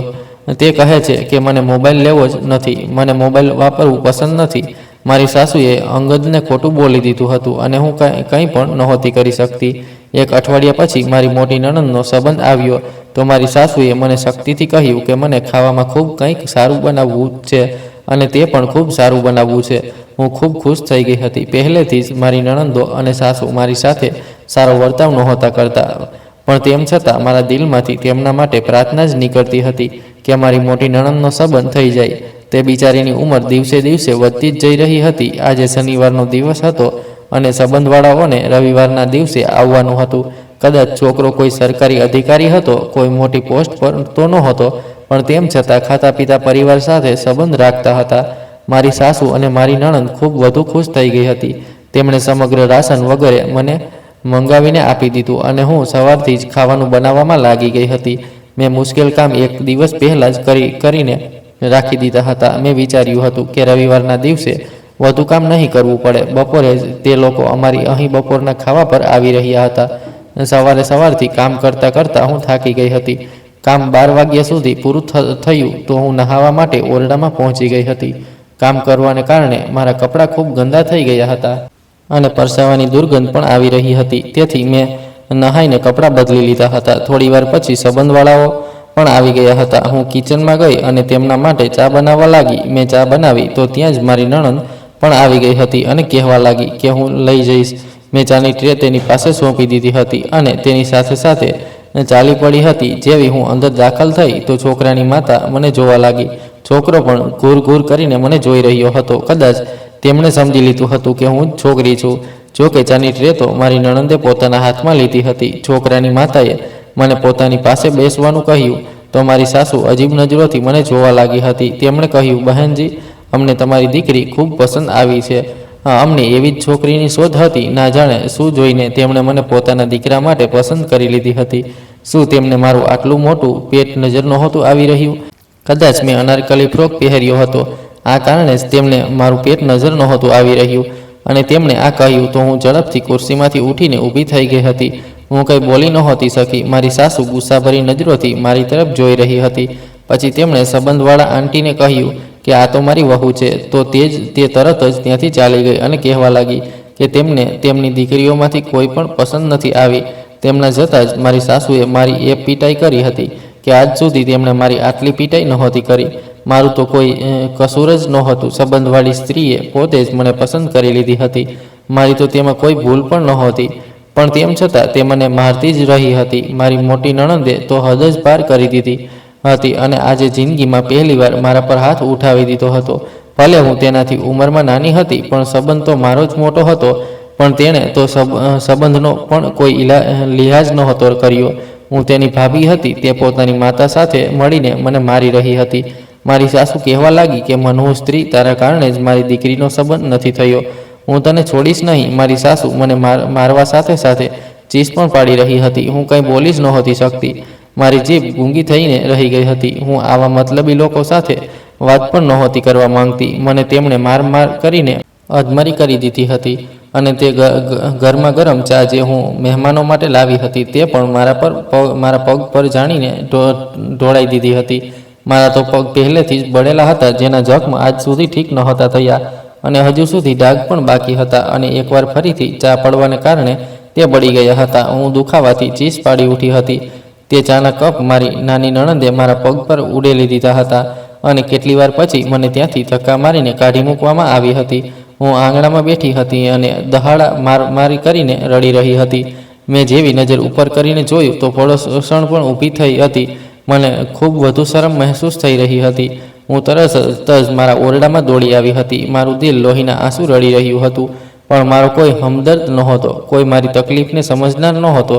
Speaker 1: તે કહે છે કે મને મોબાઈલ લેવો જ નથી, મને મોબાઈલ વાપરવું પસંદ નથી. મારી સાસુએ અંગદને ખોટું બોલી દીધું હતું અને હું કંઈ પણ નહોતી કરી શકતી. એક અઠવાડિયા પછી મારી મોટી નણંદનો સંબંધ આવ્યો તો મારી સાસુએ મને શક્તિથી કહ્યું કે મને ખાવામાં ખૂબ કંઈક સારું બનાવવું છે અને તે પણ ખૂબ સારું બનાવવું છે. હું ખૂબ ખુશ થઈ ગઈ હતી. પહેલેથી જ મારી નણંદો અને સાસુ મારી સાથે સારો વર્તાવ નહોતા કરતા, પણ તેમ છતાં મારા દિલમાંથી તેમના માટે પ્રાર્થના જ નીકળતી હતી કે મારી મોટી નણંદનો સંબંધ થઈ જાય. તે બિચારીની ઉંમર દિવસે દિવસે વધતી જ જઈ રહી હતી. આજે શનિવારનો દિવસ હતો અને સંબંધવાળાઓને રવિવારના દિવસે આવવાનું હતું. કદાચ છોકરો કોઈ સરકારી અધિકારી હતો, કોઈ મોટી પોસ્ટ પર તો નહોતો, પણ તેમ છતાં ખાતા પીતા પરિવાર સાથે સંબંધ રાખતા હતા. મારી સાસુ અને મારી નણંદ ખૂબ વધુ ખુશ થઈ ગઈ હતી. તેમણે સમગ્ર રાશન વગેરે મને મંગાવીને આપી દીધું અને હું સવારથી જ ખાવાનું બનાવવામાં લાગી ગઈ હતી. મેં મુશ્કેલ કામ એક દિવસ પહેલાં જ કરીને રાખી દીધા હતા. મેં વિચાર્યું હતું કે રવિવારના દિવસે વધુ કામ નહીં કરવું પડે. બપોરે જ તે લોકો અમારી અહીં બપોરના ખાવા પર આવી રહ્યા હતા. સવારથી કામ કરતાં કરતાં હું થાકી ગઈ હતી. કામ 12 વાગ્યા સુધી પૂરું થયું તો હું નહાવા માટે ઓરડામાં પહોંચી ગઈ હતી. કામ કરવાને કારણે મારા કપડાં ખૂબ ગંદા થઈ ગયા હતા અને પરસાવાની દુર્ગંધ પણ આવી રહી હતી. તેથી મેં નહાઈને કપડાં બદલી લીધા હતા. થોડીવાર પછી સંબંધવાળાઓ પણ આવી ગયા હતા. હું કિચનમાં ગઈ અને તેમના માટે ચા બનાવવા લાગી. મેં ચા બનાવી તો ત્યાં જ મારી નણંદ પણ આવી ગઈ હતી અને કહેવા લાગી કે હું લઈ જઈશ. મેં ચાની ટ્રે તેની પાસે સોંપી દીધી હતી અને તેની સાથે સાથે ચાલી પડી હતી. જેવી હું અંદર દાખલ થઈ તો છોકરાની માતા મને જોવા લાગી. છોકરો પણ ઘૂર ઘૂર કરીને મને જોઈ રહ્યો હતો. કદાચ તેમણે સમજી લીધું હતું કે હું છોકરી છું. જો કે ચાની ટ્રે તો મારી નણંદે પોતાના હાથમાં લીધી હતી. છોકરાની માતાએ મને પોતાની પાસે બેસવાનું કહ્યું તો મારી સાસુ અજીબ નજરોથી મને જોવા લાગી હતી. તેમણે કહ્યું, બહેનજી, અમને તમારી દીકરી ખૂબ પસંદ આવી છે. અમને એવી જ છોકરીની શોધ હતી. ના જાણે શું જોઈને તેમણે મને પોતાના દીકરા માટે પસંદ કરી લીધી હતી. શું તેમને મારું આટલું મોટું પેટ નજર નહોતું આવી રહ્યું? કદાચ મેં અનારકલી ફ્રોક પહેર્યો હતો, આ કારણે જ તેમને મારું પેટ નજર નહોતું આવી રહ્યું. અને તેમણે આ કહ્યું તો હું ઝડપથી ખુરશીમાંથી ઉઠીને ઊભી થઈ ગઈ હતી. હું કંઈ બોલી નહોતી શકી. મારી સાસુ ગુસ્સાભરી નજરોથી મારી તરફ જોઈ રહી હતી. પછી તેમણે સંબંધવાળા આંટીને કહ્યું કે આ તો મારી વહુ છે. તો તે તરત જ ત્યાંથી ચાલી ગઈ અને કહેવા લાગી કે તેમને તેમની દીકરીઓમાંથી કોઈ પણ પસંદ નથી આવી. તેમના જતાં જ મારી સાસુએ મારી એ પીટાઈ કરી હતી કે આજ સુધી તેમણે મારી આટલી પીટાઈ નહોતી કરી. મારું તો કોઈ કસૂર જ નહોતું. સંબંધવાળી સ્ત્રીએ પોતે જ મને પસંદ કરી લીધી હતી. મારી તો તેમાં કોઈ ભૂલ પણ નહોતી, પણ તેમ છતાં તે મને મારતી જ રહી હતી. મારી મોટી નણંદે તો હદ જ પાર કરી દીધી હતી અને આજે જિંદગીમાં પહેલીવાર મારા પર હાથ ઉઠાવી દીધો હતો. ભલે હું તેનાથી ઉંમરમાં નાની હતી, પણ સંબંધ તો મારો જ મોટો હતો. પણ તેણે તો સંબંધનો પણ કોઈ લિહાજ નહોતો કર્યો. હું તેની ભાભી હતી. તે પોતાની માતા સાથે મળીને મને મારી રહી હતી. મારી સાસુ કહેવા લાગી કે મનહુ સ્ત્રી, તારા કારણે જ મારી દીકરીનો સંબંધ નથી થયો. હું તને છોડીશ નહીં. મારી સાસુ મને મારવા સાથે સાથે ચીસ પણ પાડી રહી હતી. હું કંઈ બોલી જ નહોતી શકતી. મારી જીભ ગૂંગી થઈને રહી ગઈ હતી. હું આવા મતલબી લોકો સાથે વાત પણ નહોતી કરવા માંગતી. મને તેમણે માર કરીને અધમરી કરી દીધી હતી અને તે ગરમા ગરમ ચા જે હું મહેમાનો માટે લાવી હતી તે પણ મારા પગ પર જાણીને ઢોળાઈ દીધી હતી. મારા તો પગ પહેલેથી જ બળેલા હતા, જેના જખમ આજ સુધી ઠીક નહોતા થયા અને હજુ સુધી ડાઘ પણ બાકી હતા અને એકવાર ફરીથી ચા પડવાને કારણે તે બળી ગયા હતા. હું દુખાવાથી ચીસ પાડી ઉઠી હતી. તે ચાના કપ મારી નાની નણંદે મારા પગ પર ઉડેલી દીધા હતા અને કેટલી વાર પછી મને ત્યાંથી ધક્કા મારીને કાઢી મૂકવામાં આવી હતી. હું આંગણામાં બેઠી હતી અને દહાડા મારી કરીને રડી રહી હતી. મેં જેવી નજર ઉપર કરીને જોયું તો પડોસણ પણ ઊભી થઈ હતી. મને ખૂબ વધુ શરમ મહેસૂસ થઈ રહી હતી. હું તરત જ મારા ઓરડામાં દોડી આવી હતી. મારું દિલ લોહીના આંસુ રડી રહ્યું હતું, પણ મારો કોઈ હમદર્દ નહોતો, કોઈ મારી તકલીફને સમજનાર નહોતો,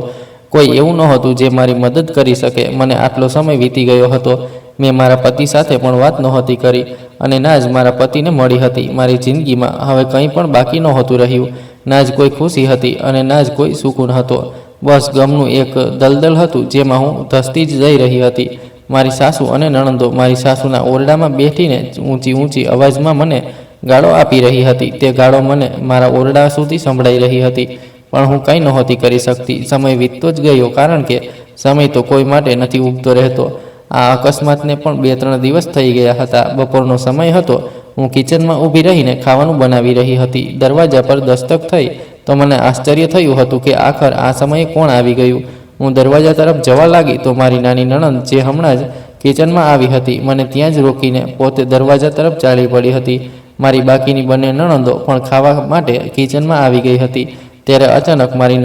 Speaker 1: કોઈ એવું નહોતું જે મારી મદદ કરી શકે. મને આટલો સમય વીતી ગયો હતો. મેં મારા પતિ સાથે પણ વાત નહોતી કરી અને ના જ મારા પતિને મળી હતી. મારી જિંદગીમાં હવે કંઈ પણ બાકી નહોતું રહ્યું. ના જ કોઈ ખુશી હતી અને ના જ કોઈ સુકૂન હતો. બસ ગમનું એક દલદલ હતું જેમાં હું ધસતી જ જઈ રહી હતી. મારી સાસુ અને નણંદો મારી સાસુના ઓરડામાં બેઠીને ઊંચી ઊંચી અવાજમાં મને ગાળો આપી રહી હતી. તે ગાળો મને મારા ઓરડા સુધી સંભળાઈ રહી હતી, પણ હું કંઈ નહોતી કરી શકતી. સમય વીતતો જ ગયો, કારણ કે સમય તો કોઈ માટે નથી ઊભતો રહેતો. આ અકસ્માતને પણ 2-3 દિવસ થઈ ગયા હતા. બપોરનો સમય હતો. હું કિચનમાં ઊભી રહીને ખાવાનું બનાવી રહી હતી. દરવાજા પર દસ્તક થઈ તો મને આશ્ચર્ય થયું હતું કે આખર આ સમયે કોણ આવી ગયું. હું દરવાજા તરફ જવા લાગી તો મારી નાની નણંદ, જે હમણાં જ કિચનમાં આવી હતી, મને ત્યાં જ રોકીને પોતે દરવાજા તરફ ચાલી પડી હતી. મારી બાકીની બંને નણંદો પણ ખાવા માટે કિચનમાં આવી ગઈ હતી. ત્યારે અચાનક મારી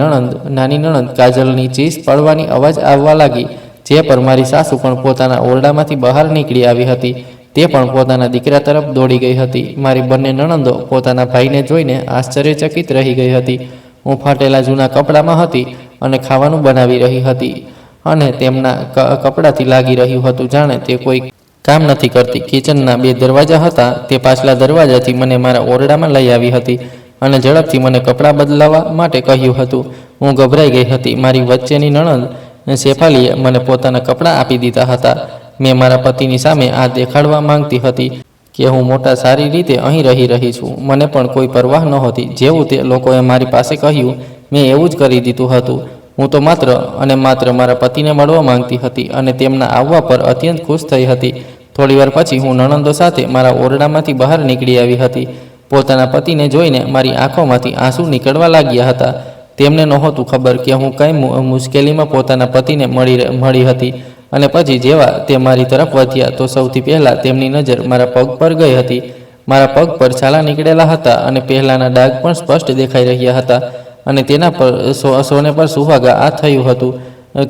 Speaker 1: નાની નણંદ કાજલની ચીસ પડવાની અવાજ આવવા લાગી, જે પર મારી સાસુ પણ પોતાના ઓરડામાંથી બહાર નીકળી આવી હતી. તે પણ પોતાના દીકરા તરફ દોડી ગઈ હતી. મારી બંને નણંદો પોતાના ભાઈને જોઈને આશ્ચર્યચકિત રહી ગઈ હતી. હું ફાટેલા જૂના કપડામાં હતી અને ખાવાનું બનાવી રહી હતી અને તેમના કપડાથી લાગી રહ્યું હતું જાણે તે કોઈ કામ નથી કરતી. કિચનના 2 દરવાજા હતા. તે પાછલા દરવાજાથી મને મારા ઓરડામાં લઈ આવી હતી અને ઝડપથી મને કપડાં બદલાવવા માટે કહ્યું હતું. હું ગભરાઈ ગઈ હતી. મારી વચ્ચેની નણંદ શેફાલીએ મને પોતાના કપડાં આપી દીધા હતા. મેં મારા પતિની સામે આ દેખાડવા માંગતી હતી કે હું મોટા સારી રીતે અહીં રહી છું. મને પણ કોઈ પરવાહ નહોતી. જેવું તે લોકોએ મારી પાસે કહ્યું, મેં એવું જ કરી દીધું હતું. હું તો માત્ર અને માત્ર મારા પતિને મળવા માંગતી હતી અને તેમના આવવા પર અત્યંત ખુશ થઈ હતી. થોડીવાર પછી હું નણંદો સાથે મારા ઓરડામાંથી બહાર નીકળી આવી હતી. પોતાના પતિને જોઈને મારી આંખોમાંથી આંસુ નીકળવા લાગ્યા હતા. તેમને નહોતું ખબર કે હું કઈ મુશ્કેલીમાં પોતાના પતિને મળી હતી. અને પછી જેવા તે મારી તરફ વધ્યા તો સૌથી પહેલાં તેમની નજર મારા પગ પર ગઈ હતી. મારા પગ પર છાલા નીકળેલા હતા અને પહેલાંના ડાઘ પણ સ્પષ્ટ દેખાઈ રહ્યા હતા અને તેના પર સોને પર સુહાગા આ થયું હતું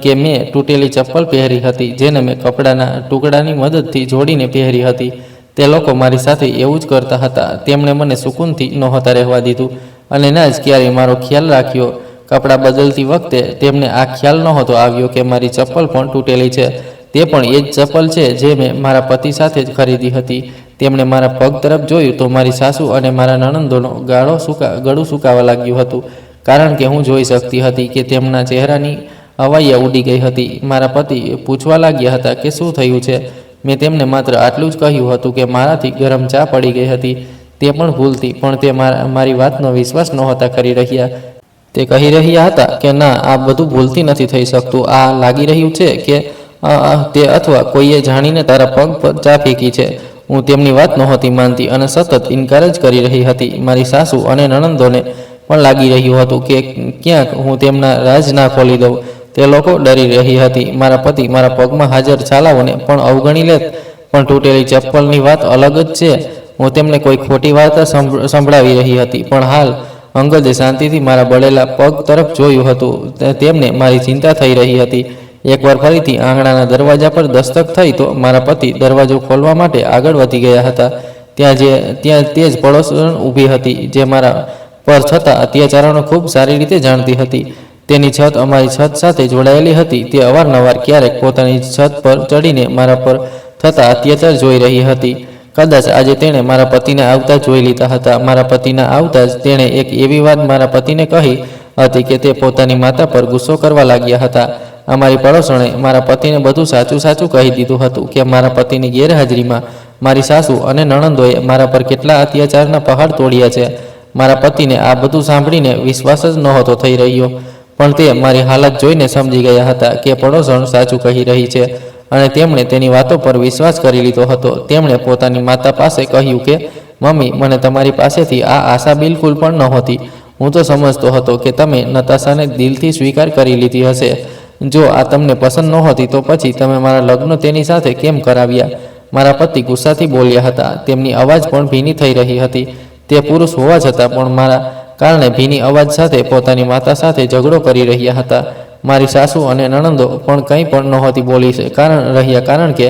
Speaker 1: કે મેં તૂટેલી ચપ્પલ પહેરી હતી, જેને મેં કપડાના ટુકડાની મદદથી જોડીને પહેરી હતી. તે લોકો મારી સાથે એવું જ કરતા હતા. તેમણે મને સુકૂનથી નહોતા રહેવા દીધું અને ના જ ક્યારેય મારો ખ્યાલ રાખ્યો. કપડાં બદલતી વખતે તેમને આ ખ્યાલ નહોતો આવ્યો કે મારી ચપ્પલ પણ તૂટેલી છે. તે પણ એ જ ચપ્પલ છે જે મેં મારા પતિ સાથે જ ખરીદી હતી. તેમણે મારા પગ તરફ જોયું તો મારી સાસુ અને મારા નણંદોનો ગળું સુકાવા લાગ્યું હતું, કારણ કે હું જોઈ શકતી હતી કે તેમના ચહેરાની અવાઈયા ઉડી ગઈ હતી. મારા પતિ પૂછવા લાગ્યા હતા કે શું થયું છે. મેં તેમને માત્ર આટલું જ કહ્યું હતું કે મારાથી ગરમ ચા પડી ગઈ હતી. તે પણ ભૂલથી, પણ તે મારી વાતનો વિશ્વાસ નહોતા કરી રહ્યા. તે કહી રહ્યા હતા કે ના, આ બધું ભૂલથી નથી થઈ શકતું. આ લાગી રહ્યું છે કે તે અથવા કોઈએ જાણીને તારા પગ પર ચા ફેંકી છે. હું તેમની વાત નહોતી માનતી અને સતત ઇનકાર જ કરી રહી હતી. મારી સાસુ અને નણંદોને પણ લાગી રહ્યું હતું કે ક્યાંક હું તેમના રાજ ના ખોલી દઉં. તે લોકો ડરી રહી હતી. મારા પતિ મારા પગમાં હાજર છાલાઓને પણ અવગણી લેત, પણ તૂટેલી ચપ્પલની વાત અલગ જ છે. હું તેમને કોઈ ખોટી વાર્તા સંભળાવી રહી હતી, પણ હાલ અંગદે શાંતિથી મારા બળેલા પગ તરફ જોયું હતું. તેમને મારી ચિંતા થઈ રહી હતી. એકવાર ફરીથી આંગણાના દરવાજા પર દસ્તક થઈ તો મારા પતિ દરવાજો ખોલવા માટે આગળ વધી ગયા હતા. ત્યાં તે જ પડોશણ ઊભી હતી, જે મારા પર થતા અત્યાચારોને ખૂબ સારી રીતે જાણતી હતી. તેની છત અમારી છત સાથે જોડાયેલી હતી. તે અવારનવાર ક્યારેક પોતાની છત પર ચડીને મારા પર થતા અત્યાચાર જોઈ રહી હતી. કદાચ આજે તેણે મારા પતિને આવતા જોઈ લીધા હતા. મારા પતિના આવતા જ તેણે એક એવી વાત મારા પતિને કહી હતી કે તે પોતાની માતા પર ગુસ્સો કરવા લાગ્યા હતા. અમારી પડોશણે મારા પતિને બધું સાચું કહી દીધું હતું કે મારા પતિની ગેરહાજરીમાં મારી સાસુ અને નણંદોએ મારા પર કેટલા અત્યાચારના પહાડ તોડ્યા છે. મારા પતિને આ બધું સાંભળીને વિશ્વાસ જ નહોતો થઈ રહ્યો, પણ તે મારી હાલત જોઈને સમજી ગયા હતા કે પડોશણ સાચું કહી રહી છે અને તેમણે તેની વાતો પર વિશ્વાસ કરી લીધો હતો. તેમણે પોતાની માતા પાસે કહ્યું કે મમ્મી, મને તમારી પાસેથી આ આશા બિલકુલ પણ નહોતી. હું તો સમજતો હતો કે તમે નતાશાને દિલથી સ્વીકાર કરી લીધી હશે. જો આ તમને પસંદ નહોતી તો પછી તમે મારા લગ્ન તેની સાથે કેમ કરાવ્યા? મારા પતિ ગુસ્સાથી બોલ્યા હતા. તેમની અવાજ પણ ભીની થઈ રહી હતી. તે પુરુષ હોવા છતાં પણ મારા કારણે ભીની અવાજ સાથે પોતાની માતા સાથે ઝઘડો કરી રહ્યા હતા. મારી સાસુ અને નણંદો પણ કંઈ પણ નહોતી બોલી કારણ કે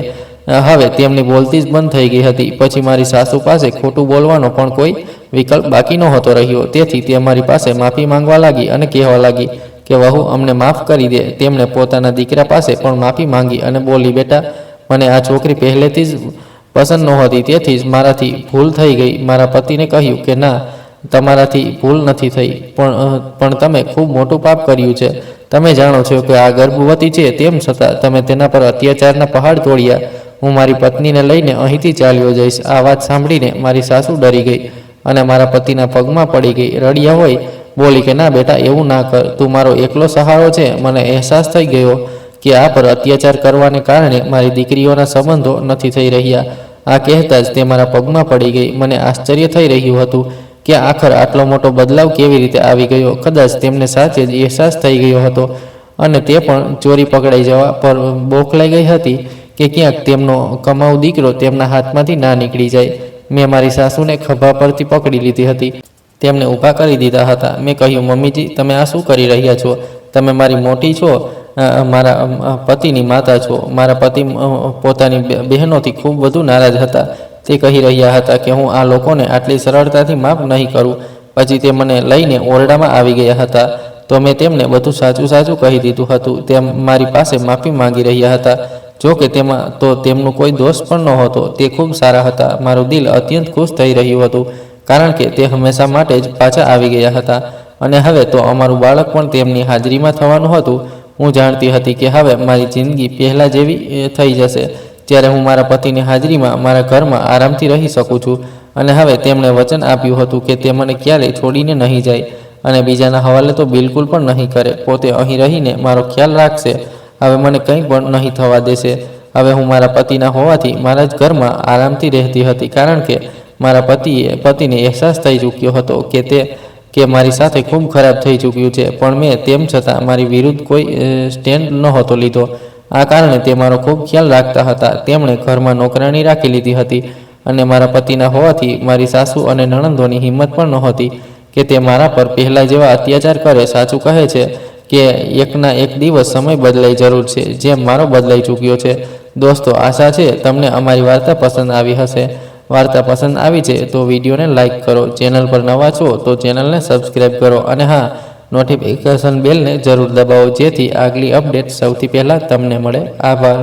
Speaker 1: હવે તેમની બોલતી જ બંધ થઈ ગઈ હતી. પછી મારી સાસુ પાસે ખોટું બોલવાનો પણ કોઈ વિકલ્પ બાકી નહોતો રહ્યો. તેથી તે મારી પાસે માફી માંગવા લાગી અને કહેવા લાગી કે વહુ, અમને માફ કરી દે. તેમણે પોતાના દીકરા પાસે પણ માફી માંગી અને બોલી, બેટા, મને આ છોકરી પહેલેથી જ પસંદ નહોતી, તેથી જ મારાથી ભૂલ થઈ ગઈ. મારા પતિને કહ્યું કે ના, તમારાથી ભૂલ નથી થઈ, પણ તમે ખૂબ મોટું પાપ કર્યું છે. તમે જાણો છો કે આ ગર્ભવતી છે, તેમ છતાં તમે તેના પર અત્યાચારના પહાડ તોડ્યા. હું મારી પત્નીને લઈને અહીંથી ચાલ્યો જઈશ. આ વાત સાંભળીને મારી સાસુ ડરી ગઈ અને મારા પતિના પગમાં પડી ગઈ. રડ્યા હોય બોલી કે ના બેટા, એવું ના કર. તું મારો એકલો સહારો છે. મને અહેસાસ થઈ ગયો કે આ પર અત્યાચાર કરવાને કારણે મારી દીકરીઓના સંબંધો નથી થઈ રહ્યા. આ કહેતા જ તે મારા પગમાં પડી ગઈ. મને આશ્ચર્ય થઈ રહ્યું હતું કે આખર આટલો મોટો બદલાવ કેવી રીતે આવી ગયો. કદાચ તેમને સાચે જ અહેસાસ થઈ ગયો હતો અને તે પણ ચોરી પકડાઈ જવા પર બોખલાઈ ગઈ હતી કે ક્યાંક તેમનો કમાઉ દીકરો તેમના હાથમાંથી ના નીકળી જાય. મેં મારી સાસુને ખભા પરથી પકડી લીધી હતી. તેમને ઊભા કરી દીધા હતા. મેં કહ્યું, મમ્મીજી, તમે આ શું કરી રહ્યા છો? તમે મારી મોટી છો, મારા પતિની માતા છો. મારા પતિ પોતાની બહેનોથી ખૂબ વધુ નારાજ હતા. તે કહી રહ્યા હતા કે હું આ લોકોને આટલી સરળતાથી માફ નહીં કરું. પછી તે મને લઈને ઓરડામાં આવી ગયા હતા. તો મેં તેમને બધું સાચું કહી દીધું હતું. તે મારી પાસે માફી માંગી રહ્યા હતા. જો કે તેમાં તો તેમનો કોઈ દોષ પણ નહોતો. તે ખૂબ સારા હતા. મારું દિલ અત્યંત ખુશ થઈ રહ્યું હતું કારણ કે તે હંમેશા માટે જ પાછા આવી ગયા હતા અને હવે તો અમારું બાળક પણ તેમની હાજરીમાં થવાનું હતું. હું જાણતી હતી કે હવે મારી જિંદગી પહેલાં જેવી થઈ જશે, જ્યારે હું મારા પતિની હાજરીમાં મારા ઘરમાં આરામથી રહી શકું છું. અને હવે તેમણે વચન આપ્યું હતું કે તે મને ક્યારેય છોડીને નહીં જાય અને બીજાના હવાલે તો બિલકુલ પણ નહીં કરે. પોતે અહીં રહીને મારો ખ્યાલ રાખશે. હવે મને કંઈ પણ નહીં થવા દેશે. હવે હું મારા પતિના હોવાથી મારા જ ઘરમાં આરામથી રહેતી હતી કારણ કે મારા પતિને અહેસાસ થઈ ચૂક્યો હતો કે મારી સાથે ખૂબ ખરાબ થઈ ચૂક્યું છે. પણ મેં તેમ છતાં મારી વિરુદ્ધ કોઈ સ્ટેન્ડ નહોતો લીધો. આ કારણે તે મારો ખૂબ ખ્યાલ રાખતા હતા. તેમણે ઘરમાં નોકરાણી રાખી લીધી હતી અને મારા પતિના હોવાથી મારી સાસુ અને નણંદોની હિંમત પણ નહોતી કે તે મારા પર પહેલાં જેવા અત્યાચાર કરે. સાચું કહે છે કે એકના એક દિવસ સમય બદલાઈ જરૂર છે, જેમ મારો બદલાઈ ચૂક્યો છે. દોસ્તો, આશા છે તમને અમારી વાર્તા પસંદ આવી હશે. વાર્તા પસંદ આવી છે તો વિડીયોને લાઇક કરો. ચેનલ પર નવા છો તો ચેનલને સબસ્ક્રાઈબ કરો અને હા, નોટિફિકેશન બેલને જરૂર દબાવો જેથી આગલી અપડેટ સૌથી પહેલાં તમને મળે. આભાર.